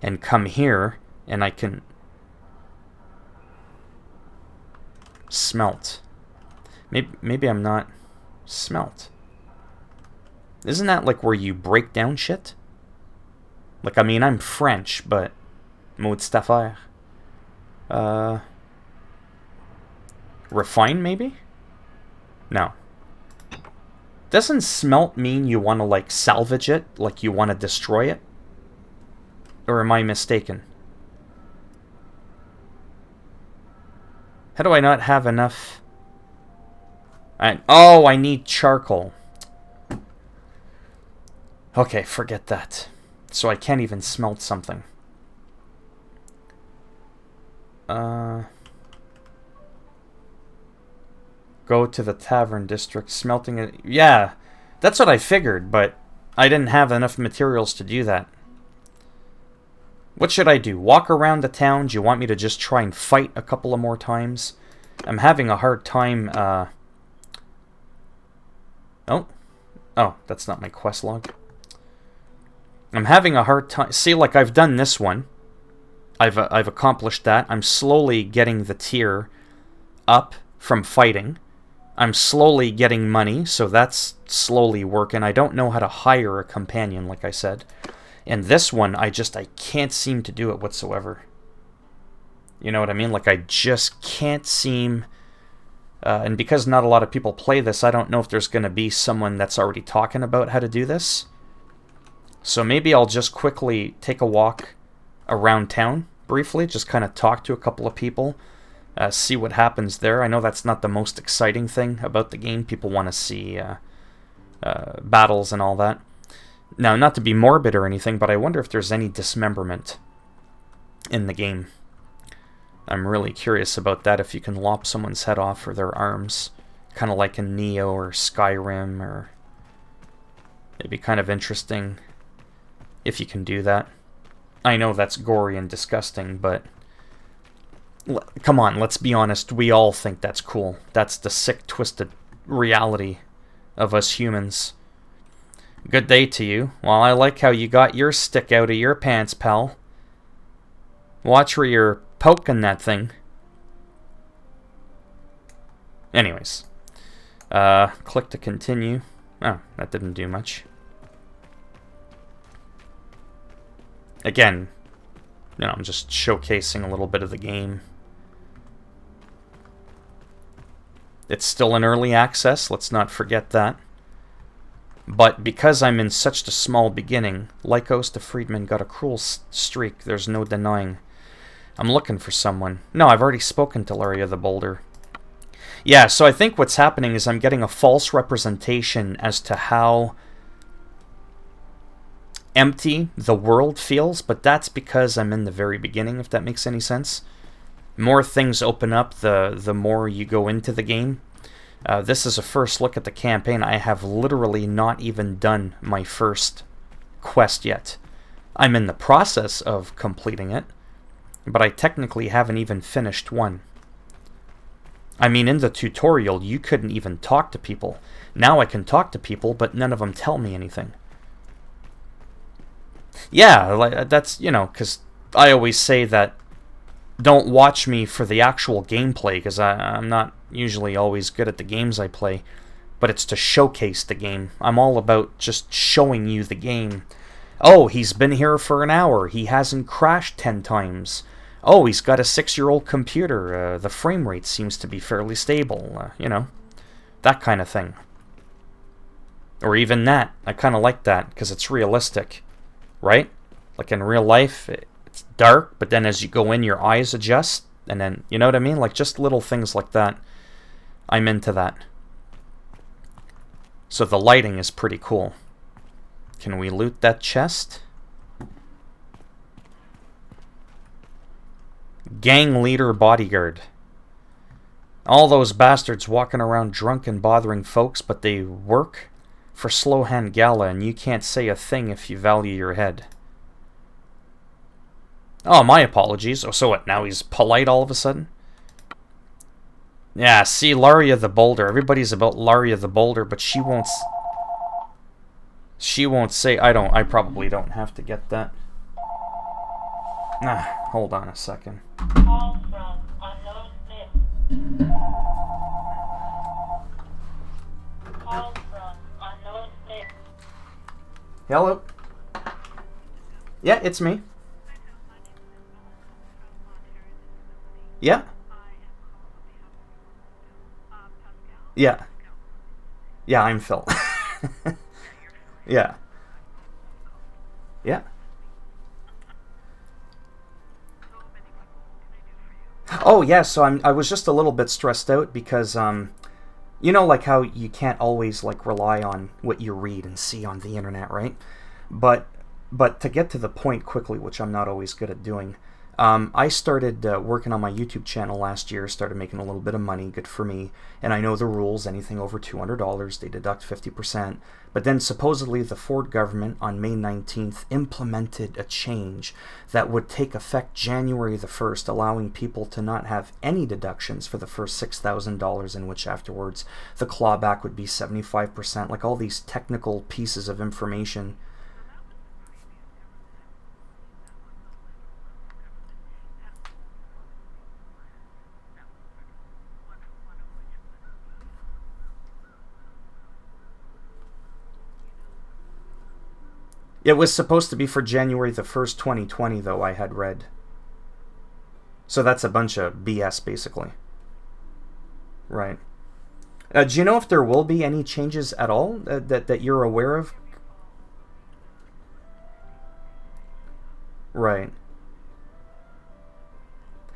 and come here and I can smelt. Maybe I'm not smelt. Isn't that like where you break down shit? Like, I mean, I'm French, but mode staffaire. Refine, maybe? No. Doesn't smelt mean you want to, like, salvage it? Like, you want to destroy it? Or am I mistaken? How do I not have enough? Oh, I need charcoal. Okay, forget that. So I can't even smelt something. Go to the tavern district, smelting it. Yeah, that's what I figured, but I didn't have enough materials to do that. What should I do? Walk around the town? Do you want me to just try and fight a couple of more times? I'm having a hard time, Oh, that's not my quest log. I'm having a hard time. See, like, I've done this one. I've accomplished that. I'm slowly getting the tier up from fighting. I'm slowly getting money, so that's slowly working. I don't know how to hire a companion, like I said. And this one, I can't seem to do it whatsoever. You know what I mean? Like, I just can't seem... and because not a lot of people play this, I don't know if there's going to be someone that's already talking about how to do this. So maybe I'll just quickly take a walk around town, briefly. Just kind of talk to a couple of people. See what happens there. I know that's not the most exciting thing about the game. People want to see battles and all that. Now, not to be morbid or anything, but I wonder if there's any dismemberment in the game. I'm really curious about that, if you can lop someone's head off or their arms. Kind of like in Neo or Skyrim, or... It'd be kind of interesting if you can do that. I know that's gory and disgusting, but... Come on, let's be honest, we all think that's cool. That's the sick, twisted reality of us humans. Good day to you. Well, I like how you got your stick out of your pants, pal. Watch where you're poking that thing. Anyways. Click to continue. Oh, that didn't do much. Again, you know, I'm just showcasing a little bit of the game. It's still in early access, let's not forget that. But because I'm in such a small beginning, Lycos the Freedman got a cruel streak, there's no denying. I'm looking for someone. No, I've already spoken to Laria the Boulder. Yeah, so I think what's happening is I'm getting a false representation as to how empty the world feels, but that's because I'm in the very beginning, if that makes any sense. More things open up the more you go into the game. This is a first look at the campaign. I have literally not even done my first quest yet. I'm in the process of completing it, but I technically haven't even finished one. I mean, in the tutorial, you couldn't even talk to people. Now I can talk to people, but none of them tell me anything. Yeah, like, that's, you know, because I always say that don't watch me for the actual gameplay, because I'm not usually always good at the games I play, but it's to showcase the game. I'm all about just showing you the game. Oh, he's been here for an hour. He hasn't crashed 10 times. Oh, he's got a 6-year-old computer. The frame rate seems to be fairly stable. You know, that kind of thing. Or even that. I kind of like that because it's realistic, right? Like in real life, it's dark, but then as you go in, your eyes adjust, and then, you know what I mean? Like just little things like that. I'm into that. So the lighting is pretty cool. Can we loot that chest? Gang leader bodyguard. All those bastards walking around drunk and bothering folks, but they work for Slowhand Gala, and you can't say a thing if you value your head. Oh, my apologies. Oh, so what, now he's polite all of a sudden? Yeah, see, Laria the Boulder. Everybody's about Laria the Boulder, but she won't say. I probably don't have to get that. Hold on a second. Call from unknown list. Call from unknown list. Hello? Yeah, it's me. Yeah? Yeah. Yeah, I'm Phil. Yeah. Yeah. Oh, yeah, so I was just a little bit stressed out because you know, like how you can't always like rely on what you read and see on the internet, right? But to get to the point quickly, which I'm not always good at doing, I started working on my YouTube channel last year, started making a little bit of money, good for me, and I know the rules, anything over $200, they deduct 50%, but then supposedly the Ford government on May 19th implemented a change that would take effect January the 1st, allowing people to not have any deductions for the first $6,000, in which afterwards the clawback would be 75%, like all these technical pieces of information. It was supposed to be for January the 1st, 2020, though, I had read. So that's a bunch of BS, basically. Right. Do you know if there will be any changes at all that you're aware of? Right.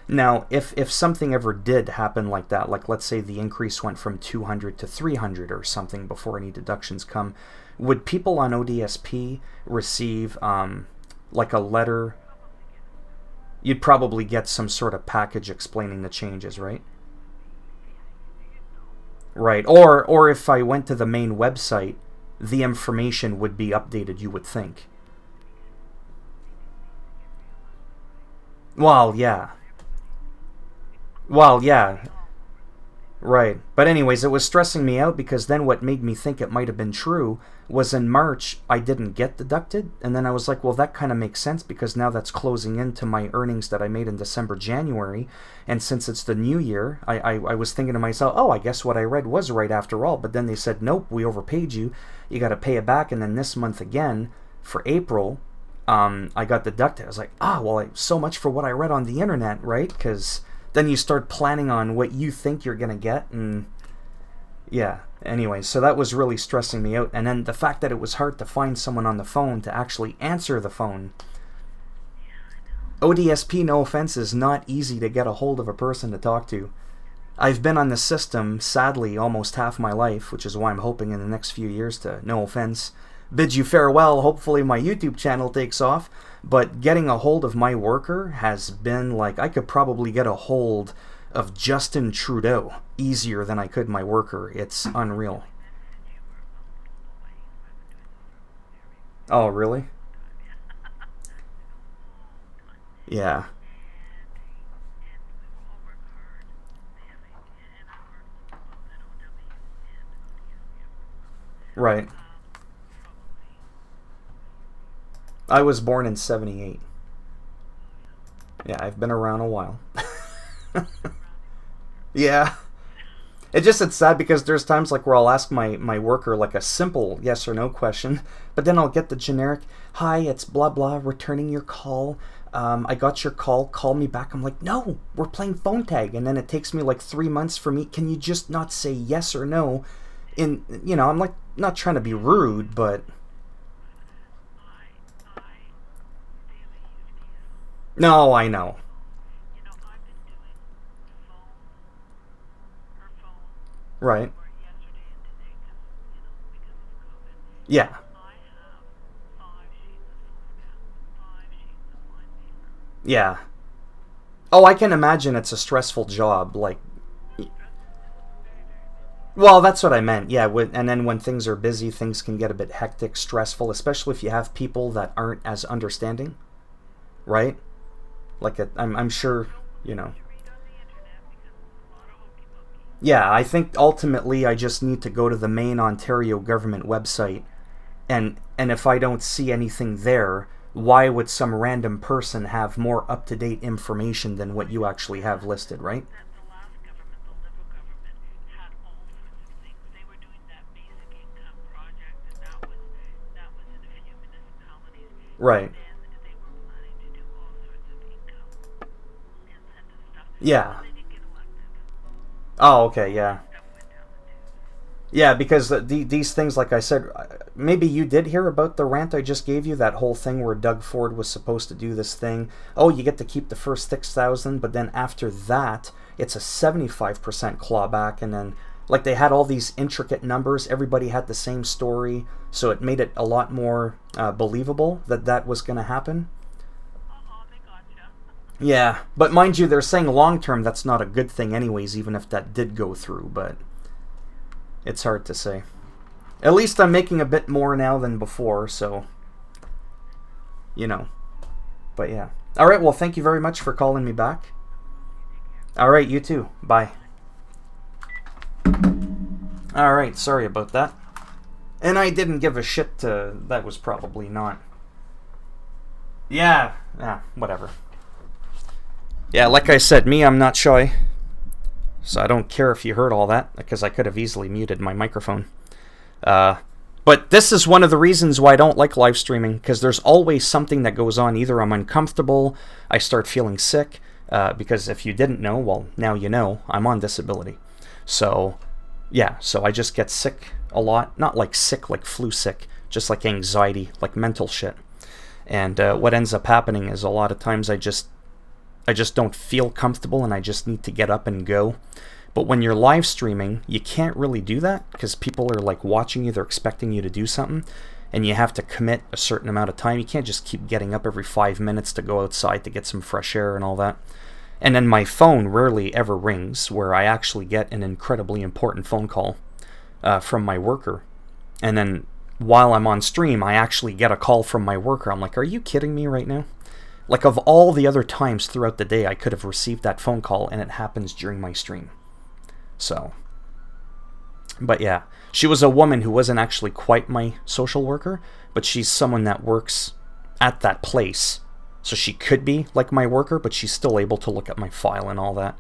Now, if something ever did happen like that, like let's say the increase went from 200 to 300 or something before any deductions come, would people on ODSP receive like a letter? You'd probably get some sort of package explaining the changes, right? Right. Or if I went to the main website, the information would be updated, you would think. Well, yeah. Well, yeah. Right. But anyways, it was stressing me out because then what made me think it might have been true was in March I didn't get deducted, and then I was like, well, that kind of makes sense because now that's closing into my earnings that I made in December, January, and since it's the new year, I was thinking to myself, oh, I guess what I read was right after all, but then they said, nope, we overpaid you, you got to pay it back, and then this month again, for April, I got deducted. I was like, well, so much for what I read on the internet, right? Because then you start planning on what you think you're going to get, and yeah, anyway, so that was really stressing me out. And then the fact that it was hard to find someone on the phone to actually answer the phone. ODSP, no offense, is not easy to get a hold of a person to talk to. I've been on the system, sadly, almost half my life, which is why I'm hoping in the next few years to, no offense, bid you farewell. Hopefully my YouTube channel takes off. But getting a hold of my worker has been like, I could probably get a hold of Justin Trudeau easier than I could my worker. It's unreal. Oh, really? Yeah. Right. I was born in 78. Yeah, I've been around a while. Yeah. It's sad because there's times like where I'll ask my worker like a simple yes or no question, but then I'll get the generic, hi, it's blah blah, returning your call. I got your call, call me back. I'm like, no, we're playing phone tag. And then it takes me like 3 months for me. Can you just not say yes or no? I'm like, not trying to be rude, but no, I know. Right. Yeah. Yeah. Oh, I can imagine it's a stressful job. Like, well, that's what I meant. Yeah, and then when things are busy, things can get a bit hectic, stressful, especially if you have people that aren't as understanding, right? Like, I'm sure, you know. Yeah, I think ultimately I just need to go to the main Ontario government website, and if I don't see anything there, why would some random person have more up-to-date information than what you actually have listed, right? Right. Yeah. Oh, okay, yeah. Yeah, because these things, like I said, maybe you did hear about the rant I just gave you, that whole thing where Doug Ford was supposed to do this thing. Oh, you get to keep the first 6,000, but then after that, it's a 75% clawback, and then, like, they had all these intricate numbers. Everybody had the same story, so it made it a lot more believable that that was going to happen. Yeah, but mind you, they're saying long term that's not a good thing, anyways, even if that did go through, but it's hard to say. At least I'm making a bit more now than before, so, you know. But yeah. Alright, well, thank you very much for calling me back. Alright, you too. Bye. Alright, sorry about that. And I didn't give a shit to. That was probably not. Yeah, whatever. Yeah, like I said, me, I'm not shy. So I don't care if you heard all that, because I could have easily muted my microphone. But this is one of the reasons why I don't like live streaming, because there's always something that goes on. Either I'm uncomfortable, I start feeling sick, because if you didn't know, well, now you know, I'm on disability. So, yeah, so I just get sick a lot. Not like sick, like flu sick, just like anxiety, like mental shit. And what ends up happening is a lot of times I just don't feel comfortable and I just need to get up and go. But when you're live streaming, you can't really do that because people are like watching you, they're expecting you to do something, and you have to commit a certain amount of time. You can't just keep getting up every 5 minutes to go outside to get some fresh air and all that. And then my phone rarely ever rings, where I actually get an incredibly important phone call from my worker. And then while I'm on stream, I actually get a call from my worker. I'm like, are you kidding me right now? Like, of all the other times throughout the day I could have received that phone call, and it happens during my stream. So, but yeah, she was a woman who wasn't actually quite my social worker, but she's someone that works at that place. So she could be like my worker, but she's still able to look at my file and all that.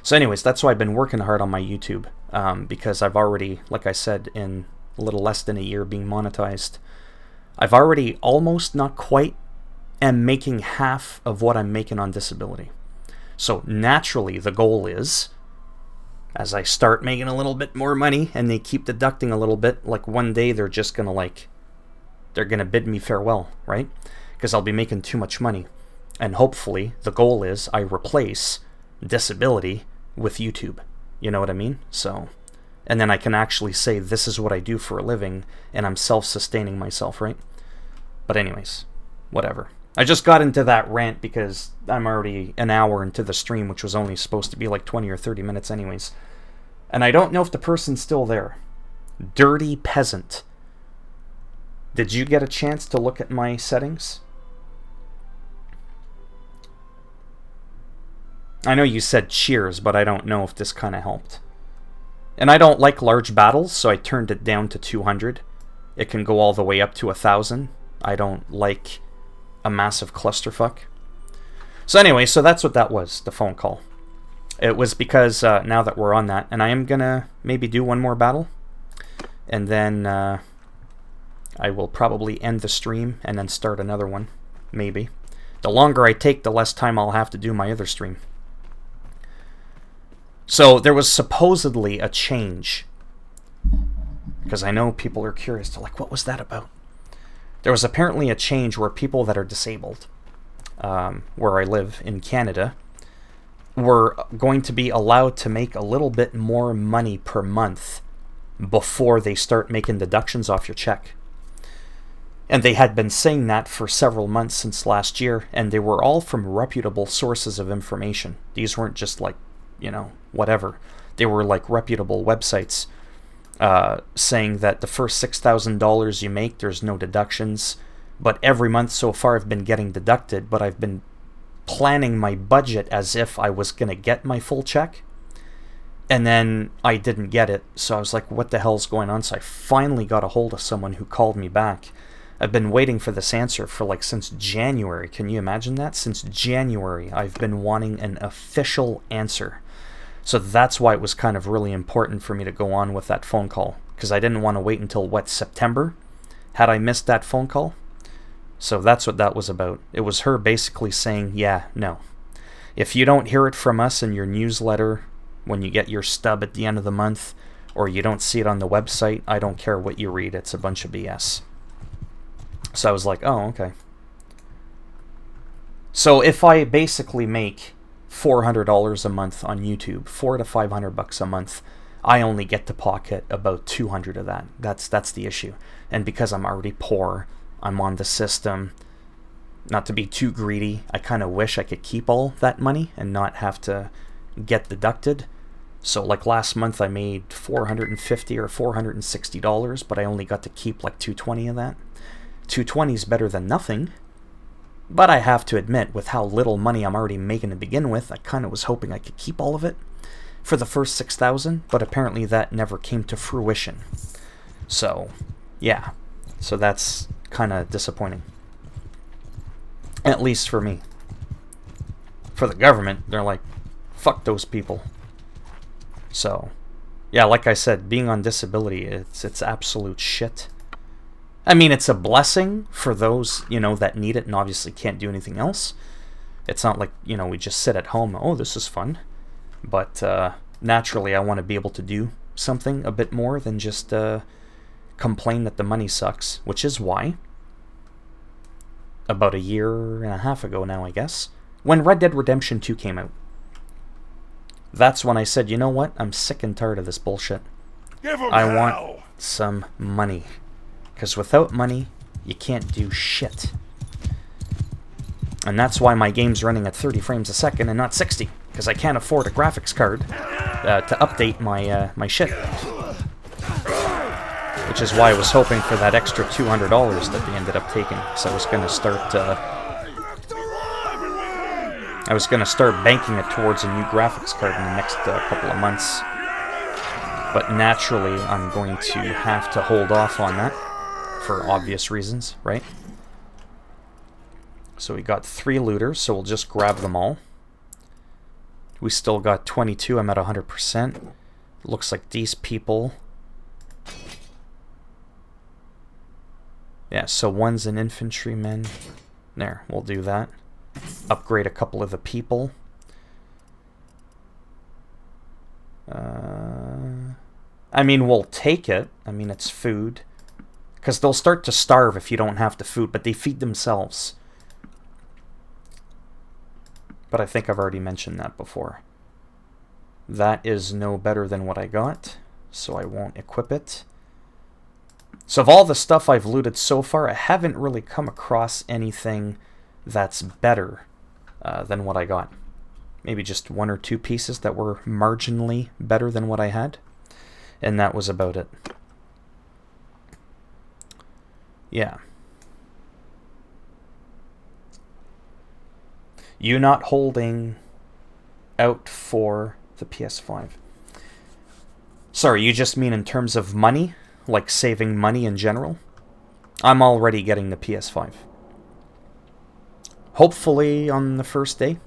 So anyways, that's why I've been working hard on my YouTube, because I've already, like I said, in a little less than a year being monetized, I've already almost, not quite, am making half of what I'm making on disability. So naturally, the goal is, as I start making a little bit more money and they keep deducting a little bit, like one day they're just gonna they're gonna bid me farewell, right? Because I'll be making too much money. And hopefully the goal is I replace disability with YouTube. You know what I mean? So, and then I can actually say this is what I do for a living and I'm self-sustaining myself, right? But anyways, whatever. I just got into that rant because I'm already an hour into the stream, which was only supposed to be like 20 or 30 minutes anyways. And I don't know if the person's still there. Dirty Peasant. Did you get a chance to look at my settings? I know you said cheers, but I don't know if this kind of helped. And I don't like large battles, so I turned it down to 200. It can go all the way up to 1,000. I don't like a massive clusterfuck. So anyway, so that's what that was, the phone call. It was because now that we're on that, and I am going to maybe do one more battle, and then I will probably end the stream and then start another one, maybe. The longer I take, the less time I'll have to do my other stream. So there was supposedly a change, because I know people are curious to like, what was that about? There was apparently a change where people that are disabled, where I live in Canada, were going to be allowed to make a little bit more money per month before they start making deductions off your check. And they had been saying that for several months since last year, and they were all from reputable sources of information. These weren't just like, you know, whatever. They were like reputable websites saying that the first $6,000 you make, there's no deductions. But every month so far I've been getting deducted, but I've been planning my budget as if I was going to get my full check. And then I didn't get it, so I was like, what the hell's going on? So I finally got a hold of someone who called me back. I've been waiting for this answer for like since January. Can you imagine that? Since January, I've been wanting an official answer. So that's why it was kind of really important for me to go on with that phone call, because I didn't want to wait until, what, September? Had I missed that phone call? So that's what that was about. It was her basically saying, yeah, no. If you don't hear it from us in your newsletter when you get your stub at the end of the month, or you don't see it on the website, I don't care what you read. It's a bunch of BS. So I was like, oh, okay. So if I basically make $400 a month on YouTube, $400 to $500 a month, I only get to pocket about 200 of that. That's the issue. And because I'm already poor, I'm on the system. Not to be too greedy, I kind of wish I could keep all that money and not have to get deducted. So like last month I made $450 or $460, but I only got to keep like $220 of that. $220 is better than nothing, but I have to admit, with how little money I'm already making to begin with, I kind of was hoping I could keep all of it for the first $6,000, but apparently that never came to fruition. So, yeah. So that's kind of disappointing. At least for me. For the government, they're like, fuck those people. So, yeah, like I said, being on disability, it's absolute shit. I mean, it's a blessing for those, you know, that need it and obviously can't do anything else. It's not like, you know, we just sit at home, oh, this is fun. But naturally, I want to be able to do something a bit more than just complain that the money sucks, which is why, about a year and a half ago now, I guess, when Red Dead Redemption 2 came out, that's when I said, you know what, I'm sick and tired of this bullshit. I want some money. Because without money, you can't do shit. And that's why my game's running at 30 frames a second and not 60. Because I can't afford a graphics card to update my shit. Which is why I was hoping for that extra $200 that they ended up taking. Because I was going to start banking it towards a new graphics card in the next couple of months. But naturally, I'm going to have to hold off on that. For obvious reasons, right? So we got 3 looters, so we'll just grab them all. We still got 22, I'm at 100%. Looks like these people... Yeah, so one's an infantryman. There, we'll do that. Upgrade a couple of the people. I mean, we'll take it. I mean, it's food. Because they'll start to starve if you don't have the food, but they feed themselves. But I think I've already mentioned that before. That is no better than what I got, so I won't equip it. So of all the stuff I've looted so far, I haven't really come across anything that's better than what I got. Maybe just 1 or 2 pieces that were marginally better than what I had. And that was about it. Yeah. You not holding out for the PS5. Sorry, you just mean in terms of money? Like saving money in general? I'm already getting the PS5. Hopefully on the first day.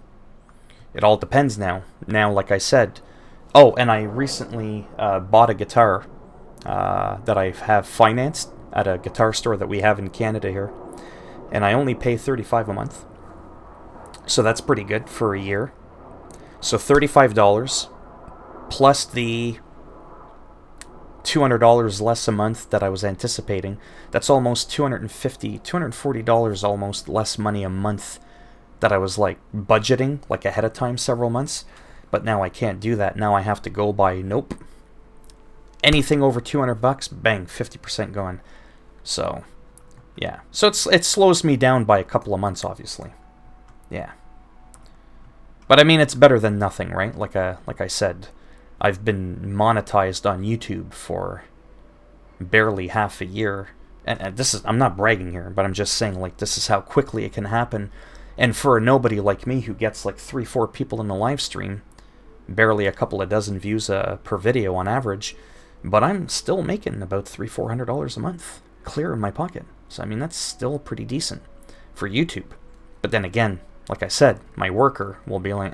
It all depends now. Now, like I said... Oh, and I recently bought a guitar that I have financed at a guitar store that we have in Canada here. And I only pay $35 a month. So that's pretty good for a year. So $35 plus the $200 less a month that I was anticipating. That's almost $240 almost less money a month that I was like budgeting like ahead of time several months. But now I can't do that. Now I have to go by, nope. Anything over $200, bang, 50% gone. So, yeah. So it slows me down by a couple of months, obviously. Yeah. But I mean, it's better than nothing, right? Like I said, I've been monetized on YouTube for barely half a year. And this is, I'm not bragging here, but I'm just saying, like, this is how quickly it can happen. And for a nobody like me who gets like 3-4 people in the live stream, barely a couple of dozen views per video on average, but I'm still making about $300-400 a month clear in my pocket. So I mean, that's still pretty decent for YouTube. But then again, like I said, my worker will be like,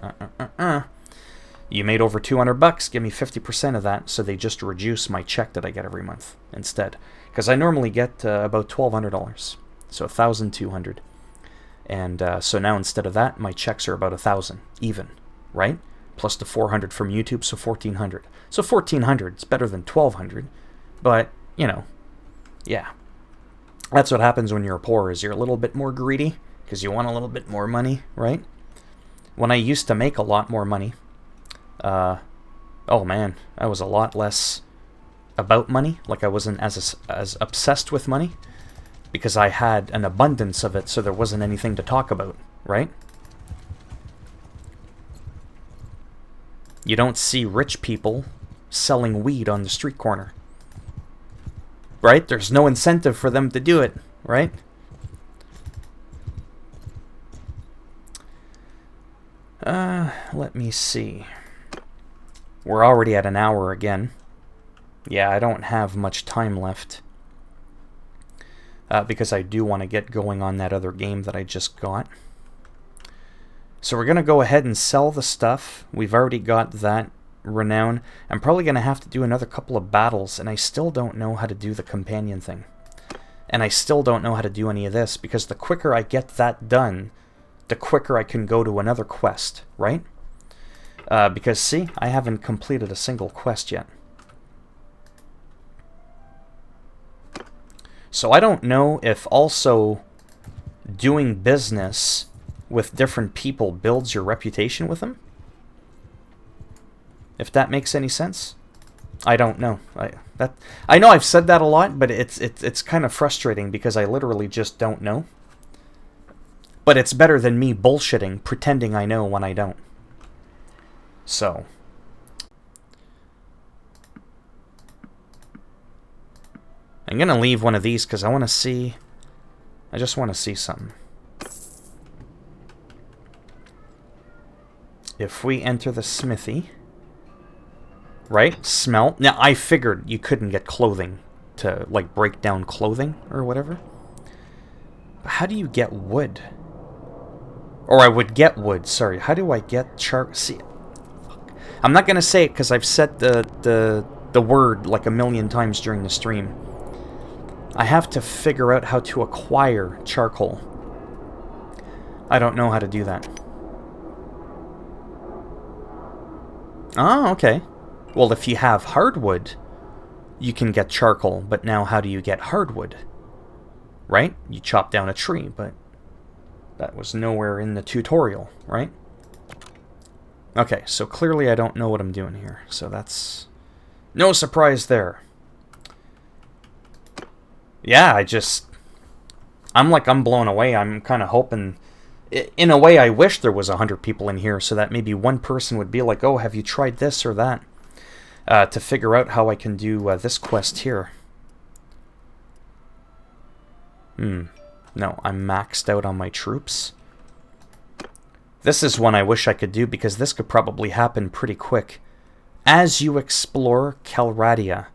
you made over $200, give me 50% of that. So they just reduce my check that I get every month instead, because I normally get about $1,200, so $1,200. And so now instead of that, my checks are about $1,000 even, right? Plus the $400 from YouTube, so $1,400. So $1,400, it's better than $1,200, but you know, yeah, that's what happens when you're poor. Is you're a little bit more greedy because you want a little bit more money, right? When I used to make a lot more money, oh man, I was a lot less about money. Like I wasn't as obsessed with money because I had an abundance of it, so there wasn't anything to talk about, right? You don't see rich people selling weed on the street corner, right? There's no incentive for them to do it, right? Let me see. We're already at an hour again. Yeah, I don't have much time left. Because I do want to get going on that other game that I just got. So we're going to go ahead and sell the stuff. We've already got that renown. I'm probably going to have to do another couple of battles, and I still don't know how to do the companion thing. And I still don't know how to do any of this, because the quicker I get that done, the quicker I can go to another quest, right? Because, see, I haven't completed a single quest yet. So I don't know if also doing business with different people builds your reputation with them. If that makes any sense. I don't know. I know I've said that a lot, but it's kind of frustrating because I literally just don't know. But it's better than me bullshitting, pretending I know when I don't. So I'm going to leave one of these because I want to see... I just want to see something. If we enter the smithy... Right? Smelt. Now, I figured you couldn't get clothing to, like, break down clothing or whatever. But how do you get wood? Or I would get wood, sorry. How do I get char... See... I'm not going to say it because I've said the word like a million times during the stream. I have to figure out how to acquire charcoal. I don't know how to do that. Oh, okay. Well, if you have hardwood, you can get charcoal. But now how do you get hardwood? Right? You chop down a tree, but that was nowhere in the tutorial, right? Okay, so clearly I don't know what I'm doing here. So that's no surprise there. Yeah, I'm blown away. I'm kind of hoping, in a way, I wish there was 100 people in here so that maybe one person would be like, oh, have you tried this or that? To figure out how I can do this quest here. No, I'm maxed out on my troops. This is one I wish I could do because this could probably happen pretty quick. As you explore Calradia,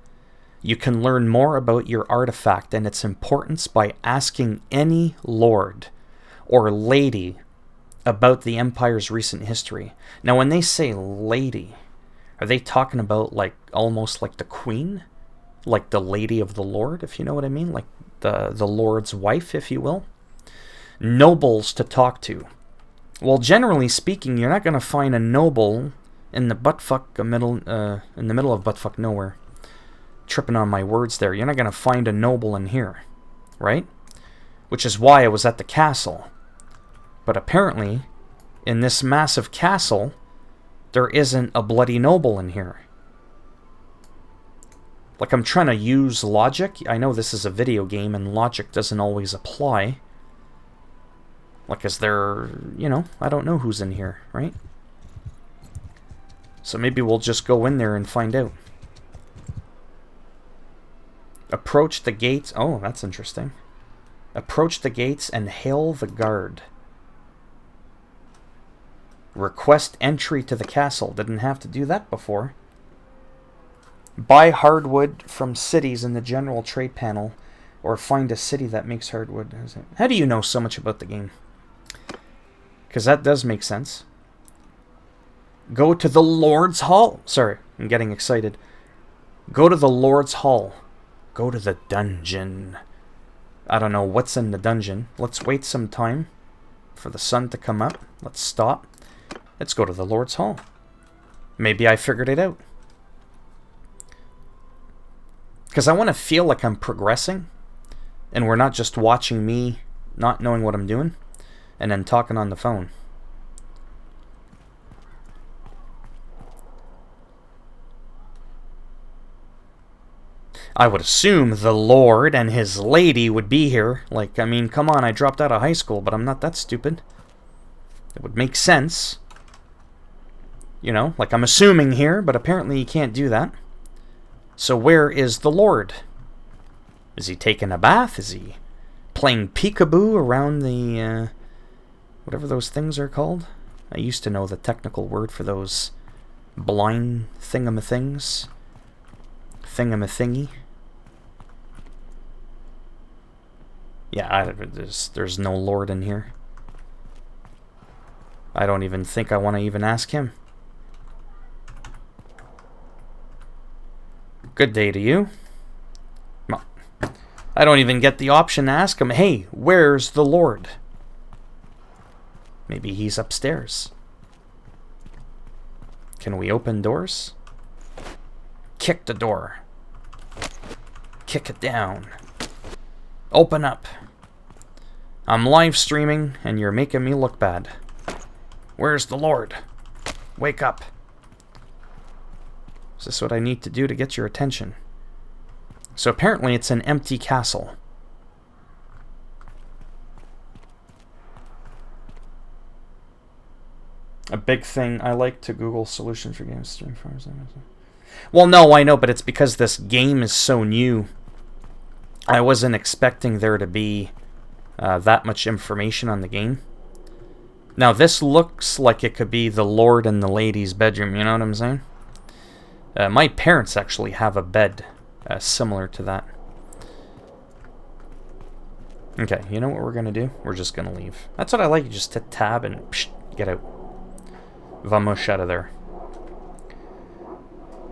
You can learn more about your artifact and its importance by asking any lord or lady about the Empire's recent history. Now, when they say lady, are they talking about like almost like the queen? Like the lady of the lord, if you know what I mean? Like the lord's wife, if you will? Nobles to talk to. Well, generally speaking, you're not going to find a noble in the middle of buttfuck nowhere. Tripping on my words there. You're not going to find a noble in here, right? Which is why I was at the castle. But apparently, in this massive castle, there isn't a bloody noble in here. Like, I'm trying to use logic. I know this is a video game and logic doesn't always apply. Like, is there, you know, I don't know who's in here, right? So maybe we'll just go in there and find out. Approach the gates. Oh, that's interesting. Approach the gates and hail the guard. Request entry to the castle. Didn't have to do that before. Buy hardwood from cities in the general trade panel, or find a city that makes hardwood. How do you know so much about the game? Because that does make sense. Go to the Lord's Hall. Sorry, I'm getting excited. Go to the Lord's Hall. Go to the dungeon. I don't know what's in the dungeon. Let's wait some time for the sun to come up. Let's stop. Let's go to the Lord's Hall. Maybe I figured it out. Because I want to feel like I'm progressing. And we're not just watching me not knowing what I'm doing. And then talking on the phone. I would assume the Lord and his lady would be here. Like, I mean, come on, I dropped out of high school, but I'm not that stupid. It would make sense. You know, like I'm assuming here, but apparently you can't do that. So where is the Lord? Is he taking a bath? Is he playing peekaboo around the, whatever those things are called? I used to know the technical word for those blind thingamathings. Thingamathingy. Yeah, there's no Lord in here. I don't even think I want to even ask him. Good day to you. Well, I don't even get the option to ask him, hey, where's the Lord? Maybe he's upstairs. Can we open doors? Kick the door. Kick it down. Open up. I'm live streaming and you're making me look bad. Where's the Lord? Wake up. Is this what I need to do to get your attention? So apparently it's an empty castle. A big thing. I like to Google solutions for games. Well, no, I know, but it's because this game is so new. I wasn't expecting there to be that much information on the game. Now, this looks like it could be the Lord and the lady's bedroom, you know what I'm saying? My parents actually have a bed similar to that. Okay, you know what we're going to do? We're just going to leave. That's what I like, just hit tab and psh, get out. Vamos out of there.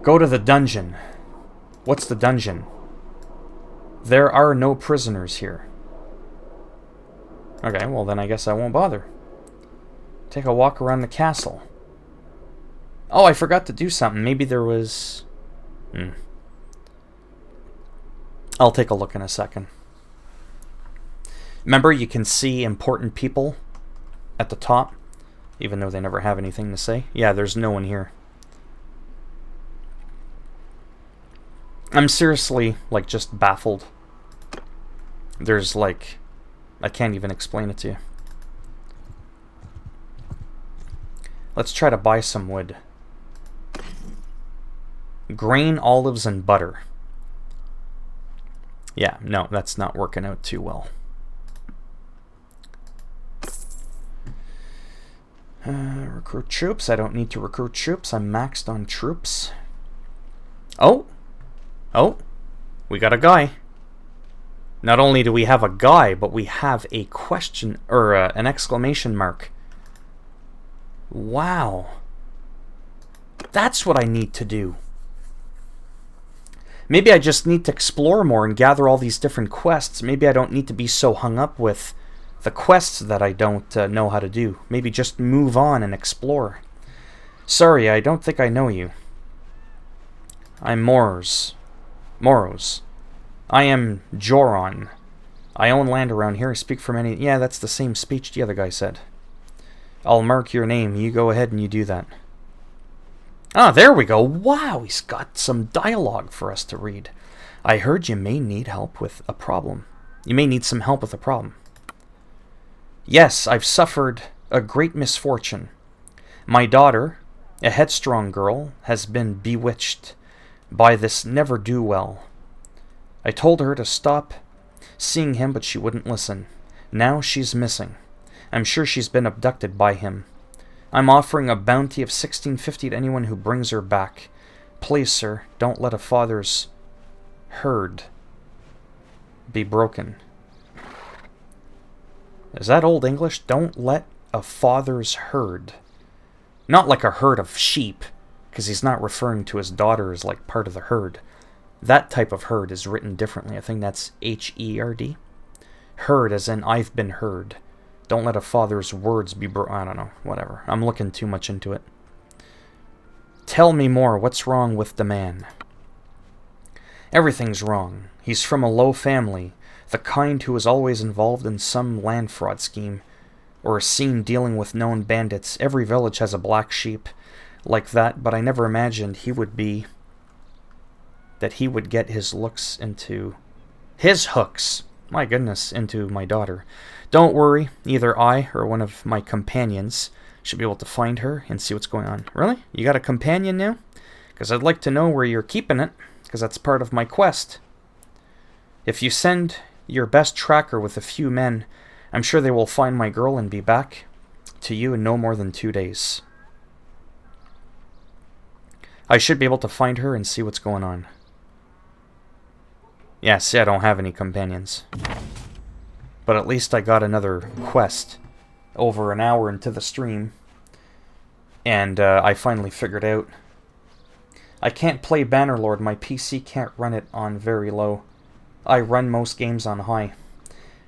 Go to the dungeon. What's the dungeon? There are no prisoners here. Okay, well then I guess I won't bother. Take a walk around the castle. Oh, I forgot to do something. Maybe there was... I'll take a look in a second. Remember, you can see important people at the top, even though they never have anything to say. Yeah, there's no one here. I'm seriously, like, just baffled. There's, like... I can't even explain it to you. Let's try to buy some wood. Grain, olives, and butter. Yeah, no, that's not working out too well. Recruit troops. I don't need to recruit troops. I'm maxed on troops. Oh! Oh! We got a guy. Not only do we have a guy, but we have a question, or an exclamation mark. Wow. That's what I need to do. Maybe I just need to explore more and gather all these different quests. Maybe I don't need to be so hung up with the quests that I don't know how to do. Maybe just move on and explore. Sorry, I don't think I know you. I'm Moros. I am Joron. I own land around here. I speak for many... Yeah, that's the same speech the other guy said. I'll mark your name. You go ahead and you do that. Ah, there we go. Wow, he's got some dialogue for us to read. I heard you may need help with a problem. You may need some help with a problem. Yes, I've suffered a great misfortune. My daughter, a headstrong girl, has been bewitched by this never-do-well. I told her to stop seeing him, but she wouldn't listen. Now she's missing. I'm sure she's been abducted by him. I'm offering a bounty of 1650 to anyone who brings her back. Please, sir, don't let a father's herd be broken. Is that Old English? Don't let a father's herd. Not like a herd of sheep, because he's not referring to his daughter as like part of the herd. That type of herd is written differently. I think that's H-E-R-D. Herd as in I've been heard. Don't let a father's words be I don't know, whatever. I'm looking too much into it. Tell me more. What's wrong with the man? Everything's wrong. He's from a low family, the kind who is always involved in some land fraud scheme, or is seen dealing with known bandits. Every village has a black sheep like that, but I never imagined he would be... that he would get his hooks into my daughter. Don't worry, either I or one of my companions should be able to find her and see what's going on. Really? You got a companion now? Because I'd like to know where you're keeping it, because that's part of my quest. If you send your best tracker with a few men, I'm sure they will find my girl and be back to you in no more than 2 days. I should be able to find her and see what's going on. Yeah, see, I don't have any companions. But at least I got another quest over an hour into the stream. And I finally figured out I can't play Bannerlord. My PC can't run it on very low. I run most games on high.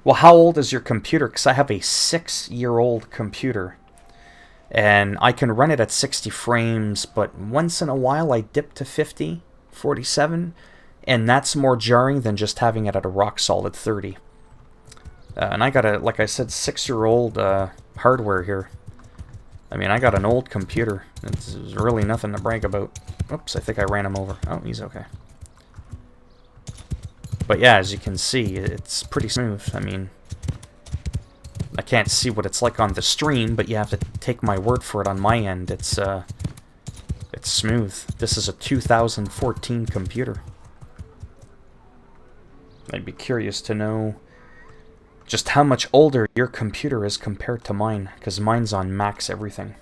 Well, how old is your computer? Because I have a 6-year-old computer. And I can run it at 60 frames, but once in a while I dip to 50, 47. And that's more jarring than just having it at a rock-solid 30. And I got a, like I said, 6-year-old hardware here. I mean, I got an old computer. It's really nothing to brag about. Oops, I think I ran him over. Oh, he's okay. But yeah, as you can see, it's pretty smooth. I mean, I can't see what it's like on the stream, but you have to take my word for it on my end. It's smooth. This is a 2014 computer. I'd be curious to know just how much older your computer is compared to mine, because mine's on max everything.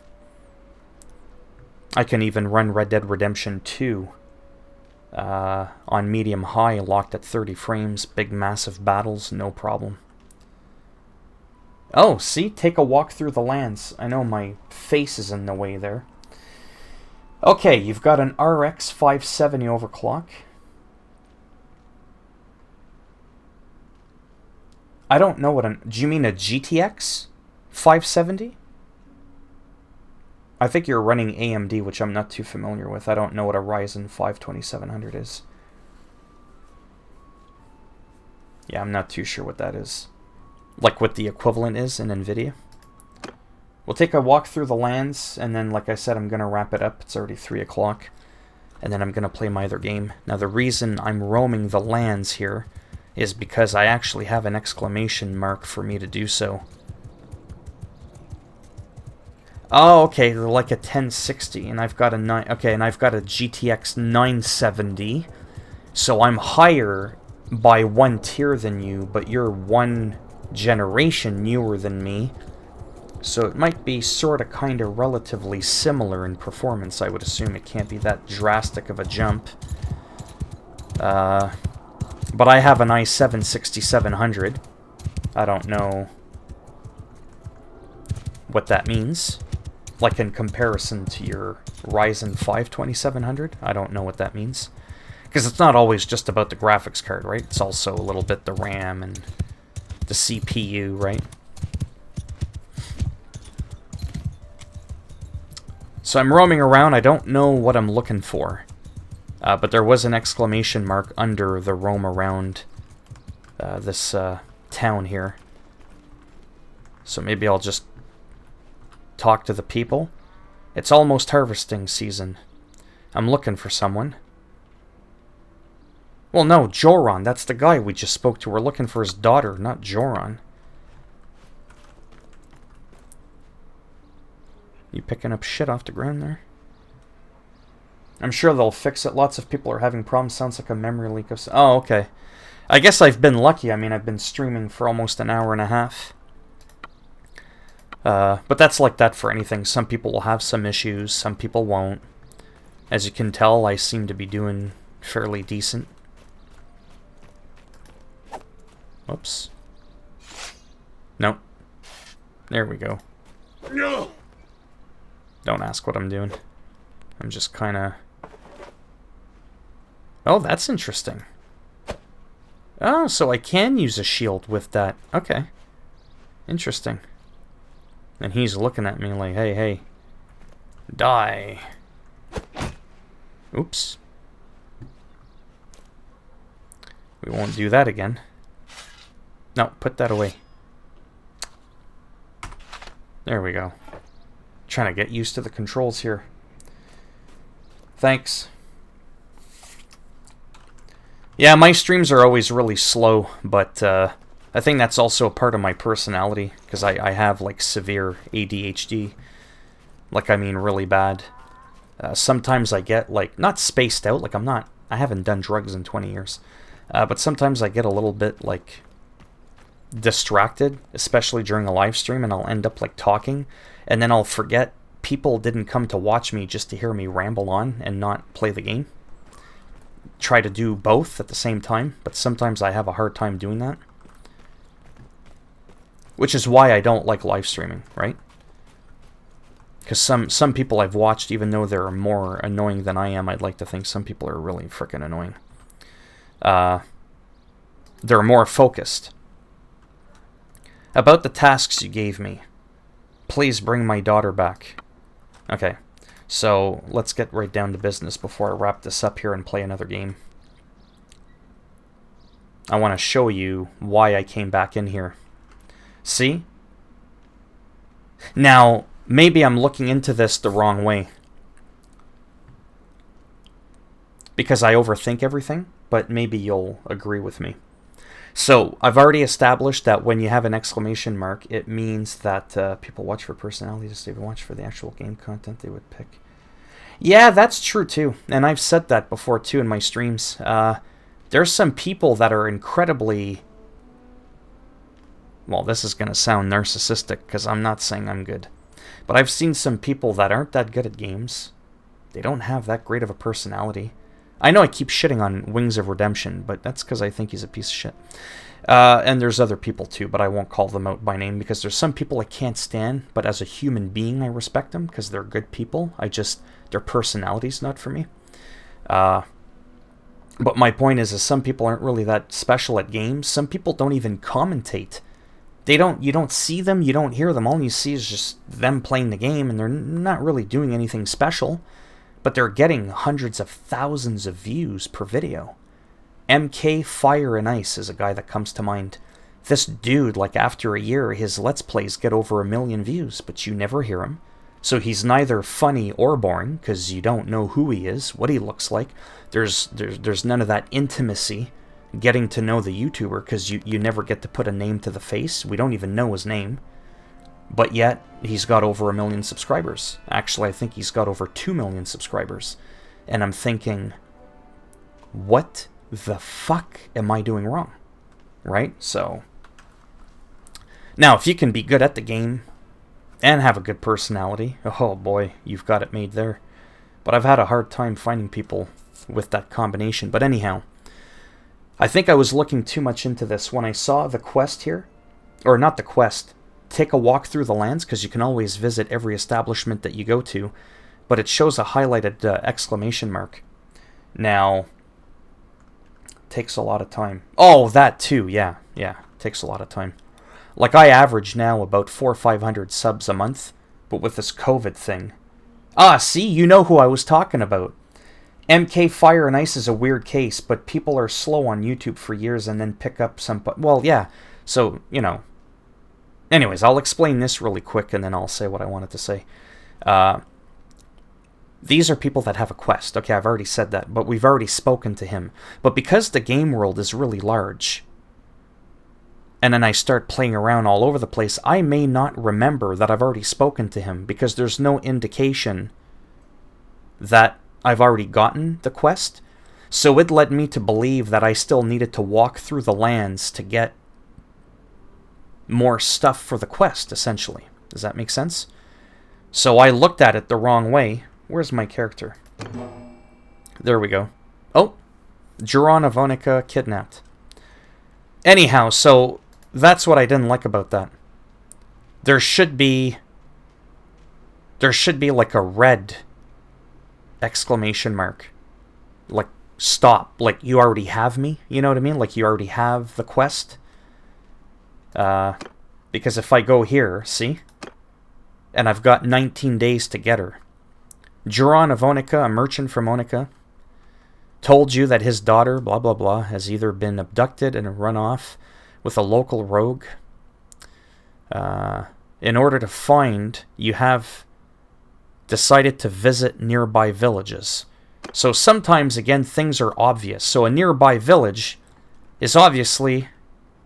I can even run Red Dead Redemption 2 on medium high, locked at 30 frames, big massive battles, no problem. Oh, see? Take a walk through the lands. I know my face is in the way there. Okay, you've got an RX 570 overclock. I don't know what do you mean a GTX 570? I think you're running AMD, which I'm not too familiar with. I don't know what a Ryzen 5 2700 is. Yeah, I'm not too sure what that is. Like what the equivalent is in NVIDIA. We'll take a walk through the lands, and then, like I said, I'm going to wrap it up. It's already 3 o'clock. And then I'm going to play my other game. Now, the reason I'm roaming the lands here is because I actually have an exclamation mark for me to do so. Oh, okay, like a 1060, and I've got a and I've got a GTX 970. So I'm higher by 1 tier than you, but you're 1 generation newer than me. So it might be sort of kind of relatively similar in performance, I would assume. It can't be that drastic of a jump. But I have an i7 6700. I don't know what that means. Like in comparison to your Ryzen 5 2700, I don't know what that means. Because it's not always just about the graphics card, right? It's also a little bit the RAM and the CPU, right? So I'm roaming around. I don't know what I'm looking for. But there was an exclamation mark under the roam around this town here. So maybe I'll just talk to the people. It's almost harvesting season. I'm looking for someone. Well, no, Joran. That's the guy we just spoke to. We're looking for his daughter, not Joran. You picking up shit off the ground there? I'm sure they'll fix it. Lots of people are having problems. Sounds like a memory leak of... Oh, okay. I guess I've been lucky. I mean, I've been streaming for almost an hour and a half. But that's like that for anything. Some people will have some issues. Some people won't. As you can tell, I seem to be doing fairly decent. Whoops. Nope. There we go. No. Don't ask what I'm doing. I'm just kind of... Oh, that's interesting. Oh, so I can use a shield with that. Okay. Interesting. And he's looking at me like, hey, hey. Die. Oops. We won't do that again. No, put that away. There we go. Trying to get used to the controls here. Thanks. Yeah, my streams are always really slow, but I think that's also a part of my personality, because I have like severe ADHD. Like, I mean really bad. Sometimes I get like, not spaced out, like I haven't done drugs in 20 years. But sometimes I get a little bit like distracted, especially during a live stream, and I'll end up like talking, and then I'll forget people didn't come to watch me just to hear me ramble on and not play the game. Try to do both at the same time, but sometimes I have a hard time doing that. Which is why I don't like live streaming, right? Because some people I've watched, even though they're more annoying than I am, I'd like to think some people are really freaking annoying. They're more focused. About the tasks you gave me. Please bring my daughter back. Okay, so let's get right down to business before I wrap this up here and play another game. I want to show you why I came back in here. See? Now, maybe I'm looking into this the wrong way. Because I overthink everything, but maybe you'll agree with me. So, I've already established that when you have an exclamation mark, it means that people watch for personalities, they watch for the actual game content they would pick. Yeah, that's true too, and I've said that before too in my streams. There's some people that are incredibly... Well, this is going to sound narcissistic, because I'm not saying I'm good. But I've seen some people that aren't that good at games. They don't have that great of a personality. I know I keep shitting on Wings of Redemption, but that's because I think he's a piece of shit. And there's other people too, but I won't call them out by name, because there's some people I can't stand, but as a human being I respect them, because they're good people. Their personality's not for me. But my point is some people aren't really that special at games. Some people don't even commentate. You don't see them, you don't hear them. All you see is just them playing the game, and they're not really doing anything special. But they're getting hundreds of thousands of views per video. MK Fire and Ice is a guy that comes to mind. This dude, like after a year, his Let's Plays get over 1 million views, but you never hear him. So he's neither funny or boring, because you don't know who he is, what he looks like. There's none of that intimacy, getting to know the YouTuber, because you never get to put a name to the face. We don't even know his name. But yet, he's got over 1 million subscribers. Actually, I think he's got over 2 million subscribers. And I'm thinking, what the fuck am I doing wrong? Right? So, now, if you can be good at the game and have a good personality, oh boy, you've got it made there. But I've had a hard time finding people with that combination. But anyhow, I think I was looking too much into this when I saw the quest here. Or not the quest. Take a walk through the lands, because you can always visit every establishment that you go to. But it shows a highlighted exclamation mark. Now, takes a lot of time. Oh, that too, yeah. Takes a lot of time. Like, I average now about 400 or 500 subs a month, but with this COVID thing. Ah, see, you know who I was talking about. MK Fire and Ice is a weird case, but people are slow on YouTube for years and then pick up some... Well, yeah, so, you know. Anyways, I'll explain this really quick and then I'll say what I wanted to say. These are people that have a quest. Okay, I've already said that, but we've already spoken to him. But because the game world is really large, and then I start playing around all over the place, I may not remember that I've already spoken to him because there's no indication that I've already gotten the quest. So it led me to believe that I still needed to walk through the lands to get more stuff for the quest, essentially. Does that make sense? So I looked at it the wrong way. Where's my character? There we go. Oh, Juron Avonica kidnapped. Anyhow, so that's what I didn't like about that. There should be like a red exclamation mark. Like, stop. Like, you already have me. You know what I mean? Like, you already have the quest. Because if I go here, see? And I've got 19 days to get her. Juron Avonica, a merchant from Onica, told you that his daughter, blah blah blah, has either been abducted and run off with a local rogue. In order to find, you have decided to visit nearby villages. So sometimes, again, things are obvious. So a nearby village is obviously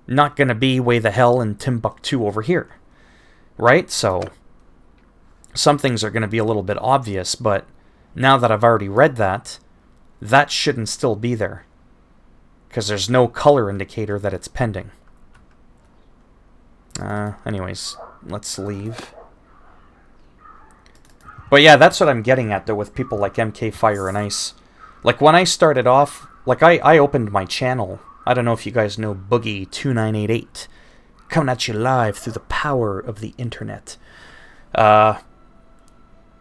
not going to be way the hell in Timbuktu over here. Right? So some things are going to be a little bit obvious, but now that I've already read that, that shouldn't still be there. Because there's no color indicator that it's pending. Anyways, let's leave. But yeah, that's what I'm getting at, though, with people like MK Fire and Ice. Like, when I started off, like, I opened my channel. I don't know if you guys know Boogie2988. Coming at you live through the power of the internet.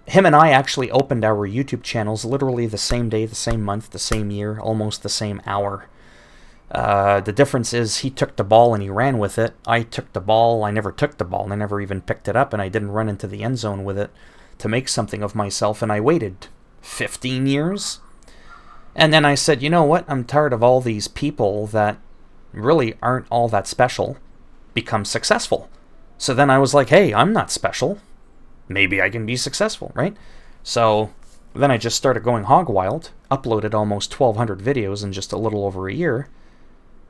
Him and I actually opened our YouTube channels literally the same day, the same month, the same year, almost the same hour. The difference is he took the ball and he ran with it. I took the ball, I never took the ball, and I never even picked it up, and I didn't run into the end zone with it to make something of myself, and I waited 15 years. And then I said, you know what, I'm tired of all these people that really aren't all that special become successful. So then I was like, hey, I'm not special. Maybe I can be successful, right? So then I just started going hog wild, uploaded almost 1,200 videos in just a little over a year,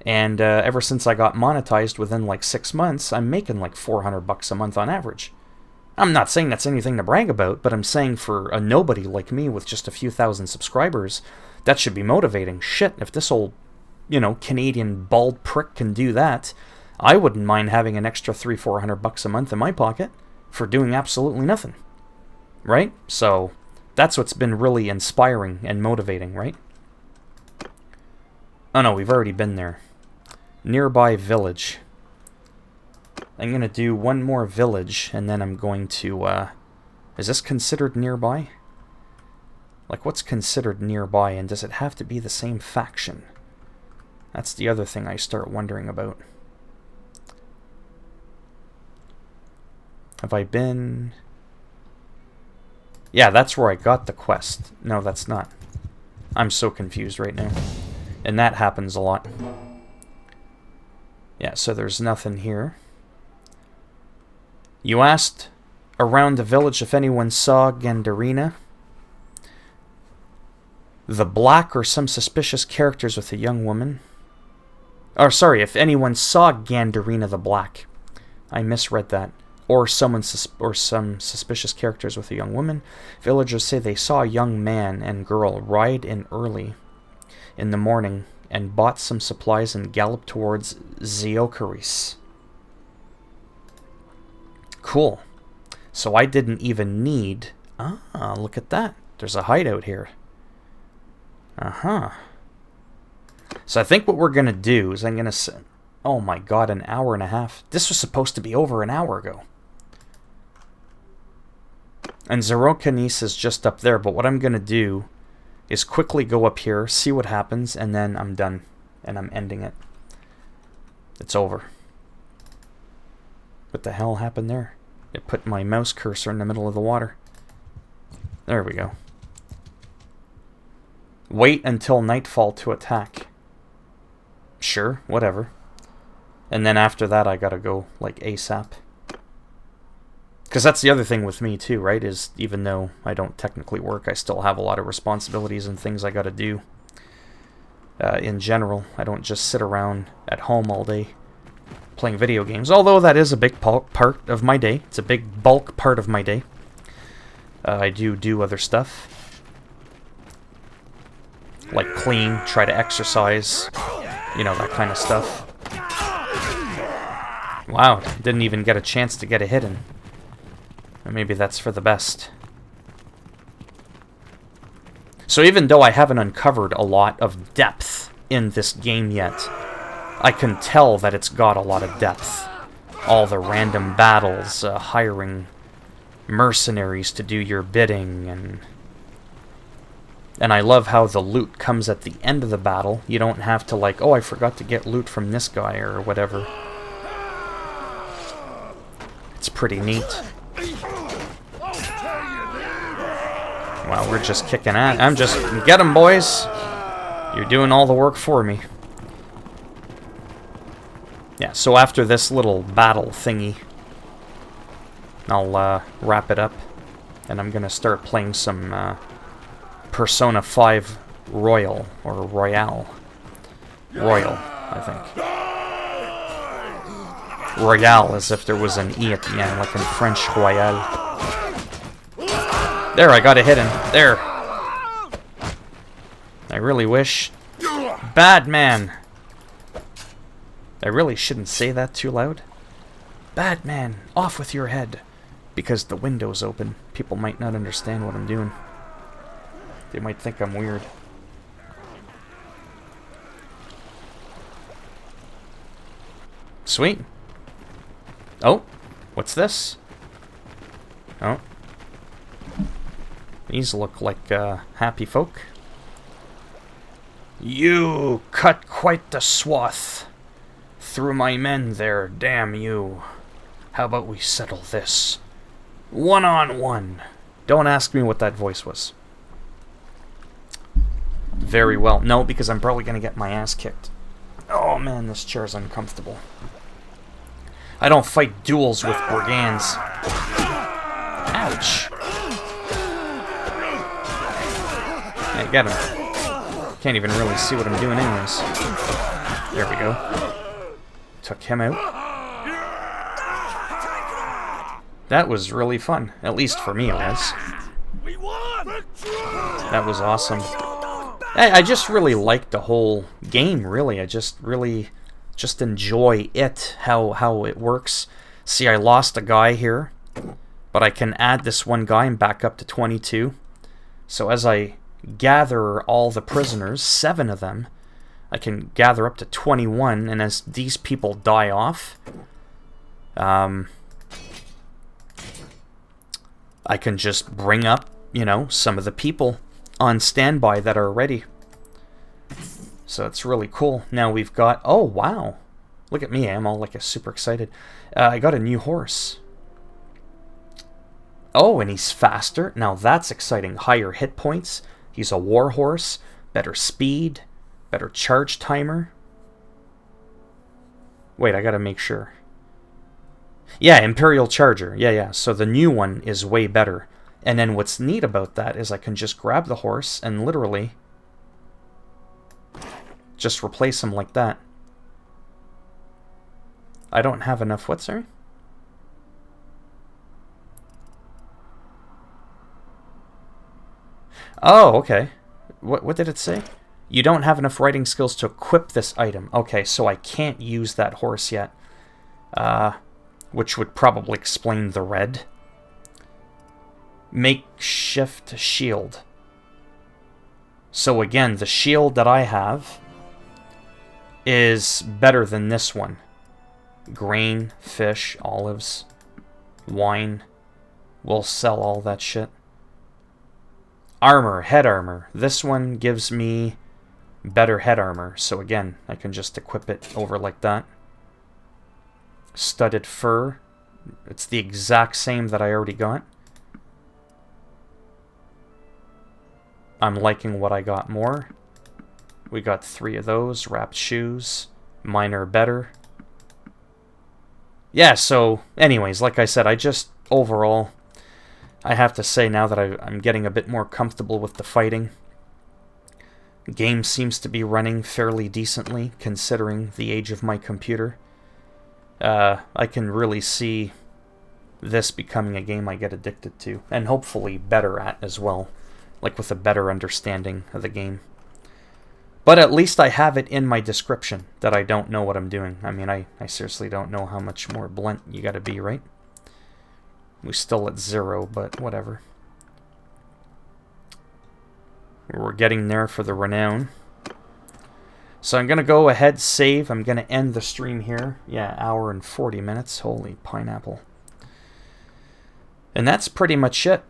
and ever since I got monetized within like 6 months, I'm making like $400 a month on average. I'm not saying that's anything to brag about, but I'm saying for a nobody like me with just a few thousand subscribers, that should be motivating. Shit, if this old, you know, Canadian bald prick can do that, I wouldn't mind having an extra $300-400 a month in my pocket for doing absolutely nothing. Right? So that's what's been really inspiring and motivating, right? Oh no, we've already been there. Nearby village. I'm going to do one more village, and then I'm going to, is this considered nearby? Like, what's considered nearby, and does it have to be the same faction? That's the other thing I start wondering about. Have I been... Yeah, that's where I got the quest. No, that's not. I'm so confused right now. And that happens a lot. Yeah, so there's nothing here. You asked around the village if anyone saw Gandarina the Black or some suspicious characters with a young woman. Or sorry, if anyone saw Gandarina the Black. I misread that. Or some suspicious characters with a young woman. Villagers say they saw a young man and girl ride in early in the morning and bought some supplies and galloped towards Ziocaris. Cool. So I didn't even need... Ah, look at that. There's a hideout here. Uh-huh. So I think what we're going to do is I'm going to... Oh my god, an hour and a half. This was supposed to be over an hour ago. And Zerokanis is just up there, but what I'm going to do is quickly go up here, see what happens, and then I'm done. And I'm ending it. It's over. What the hell happened there? It put my mouse cursor in the middle of the water. There we go. Wait until nightfall to attack. Sure, whatever. And then after that I gotta go, like, ASAP. Because that's the other thing with me too, right? Is even though I don't technically work, I still have a lot of responsibilities and things I gotta do. In general, I don't just sit around at home all day playing video games. Although that is a big part of my day. It's a big bulk part of my day. I do other stuff. Like clean, try to exercise, you know, that kind of stuff. Wow, didn't even get a chance to get a hit in. Maybe that's for the best. So even though I haven't uncovered a lot of depth in this game yet, I can tell that it's got a lot of depth. All the random battles, hiring mercenaries to do your bidding, and I love how the loot comes at the end of the battle. You don't have to, like, oh, I forgot to get loot from this guy or whatever. It's pretty neat. Wow, we're just kicking at. I'm just... Get 'em, boys! You're doing all the work for me. Yeah, so after this little battle thingy, I'll wrap it up. And I'm gonna start playing some Persona 5 Royal, or Royale. Royal, I think. Royale, as if there was an E at the end, like in French, Royale. There, I got a hit in. There. I really wish... Bad man! I really shouldn't say that too loud. Bad man, off with your head. Because the window's open. People might not understand what I'm doing. They might think I'm weird. Sweet. Oh, what's this? Oh. These look like happy folk. You cut quite the swath through my men there, damn you. How about we settle this? One-on-one. Don't ask me what that voice was. Very well. No, because I'm probably going to get my ass kicked. Oh man, this chair's uncomfortable. I don't fight duels with Borgans. Ouch. Yeah, get him. Can't even really see what I'm doing anyways. There we go. Took him out. That was really fun. At least for me it was. That was awesome. I just really liked the whole game, really. I just really just enjoy it, how it works. See, I lost a guy here, but I can add this one guy and back up to 22. So as I gather all the prisoners, 7 of them, I can gather up to 21, and as these people die off, I can just bring up, you know, some of the people on standby that are ready. So it's really cool. Now we've got... Oh, wow. Look at me. I'm all like super excited. I got a new horse. Oh, and he's faster. Now that's exciting. Higher hit points. He's a war horse. Better speed. Better charge timer. Wait, I gotta make sure. Yeah, Imperial Charger. Yeah. So the new one is way better. And then what's neat about that is I can just grab the horse and literally just replace him like that. I don't have enough... What, sorry? Oh, okay. What did it say? You don't have enough riding skills to equip this item. Okay, so I can't use that horse yet. Which would probably explain the red. Makeshift shield. So again, the shield that I have is better than this one. Grain, fish, olives, wine. We'll sell all that shit. Armor, head armor. This one gives me better head armor. So again, I can just equip it over like that. Studded fur. It's the exact same that I already got. I'm liking what I got more. We got 3 of those. Wrapped shoes. Mine are better. Yeah, so anyways, like I said, I just overall, I have to say now that I'm getting a bit more comfortable with the fighting. Game seems to be running fairly decently considering the age of my computer. I can really see this becoming a game I get addicted to, and hopefully better at as well, like with a better understanding of the game. But at least I have it in my description that I don't know what I'm doing. I mean, I seriously don't know how much more blunt you gotta be, right? We're still at 0, but whatever. We're getting there for the renown. So I'm going to go ahead, save. I'm going to end the stream here. Yeah, hour and 40 minutes. Holy pineapple. And that's pretty much it.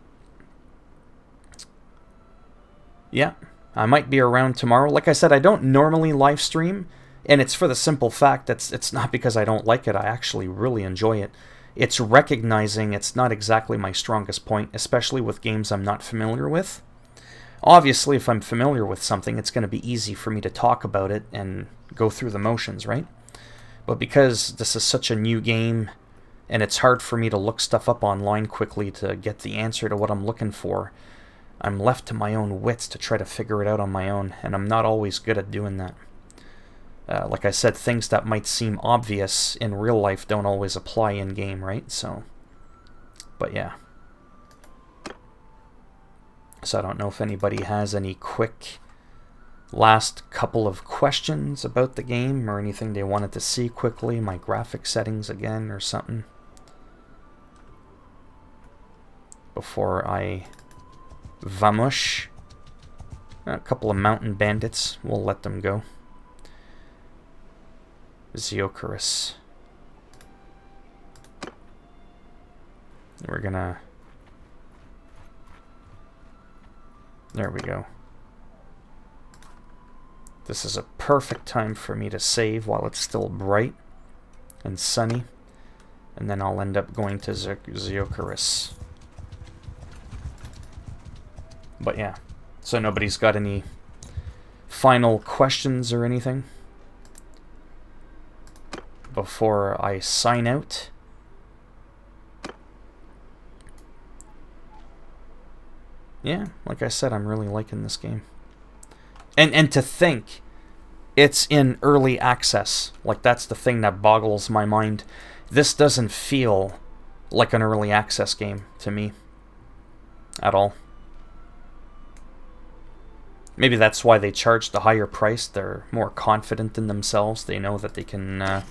Yeah, I might be around tomorrow. Like I said, I don't normally live stream, and it's for the simple fact that it's not because I don't like it. I actually really enjoy it. It's recognizing it's not exactly my strongest point, especially with games I'm not familiar with. Obviously, if I'm familiar with something, it's going to be easy for me to talk about it and go through the motions, right? But because this is such a new game, and it's hard for me to look stuff up online quickly to get the answer to what I'm looking for, I'm left to my own wits to try to figure it out on my own, and I'm not always good at doing that. Like I said, things that might seem obvious in real life don't always apply in-game, right? So, but yeah. So I don't know if anybody has any quick last couple of questions about the game or anything they wanted to see quickly. My graphic settings again or something. Before I vamos. A couple of mountain bandits. We'll let them go. Zeocarus. We're gonna... There we go. This is a perfect time for me to save while it's still bright and sunny. And then I'll end up going to Zeocarus. But yeah. So nobody's got any final questions or anything before I sign out? Yeah, like I said, I'm really liking this game. And to think it's in early access. Like, that's the thing that boggles my mind. This doesn't feel like an early access game to me at all. Maybe that's why they charge the higher price. They're more confident in themselves. They know that they can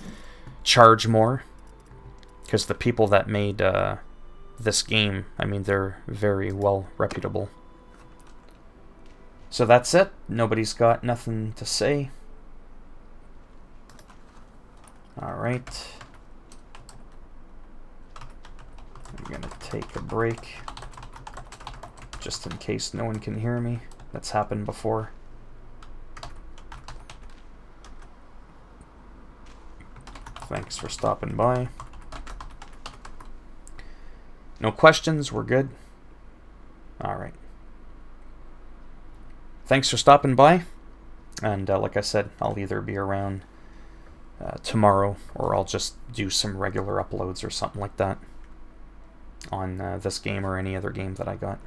charge more. Because the people that made this game, I mean, they're very well reputable. So that's it. Nobody's got nothing to say. Alright. I'm gonna take a break. Just in case no one can hear me. That's happened before. Thanks for stopping by. No questions? We're good? Alright. Thanks for stopping by. And like I said, I'll either be around tomorrow or I'll just do some regular uploads or something like that on this game or any other game that I got.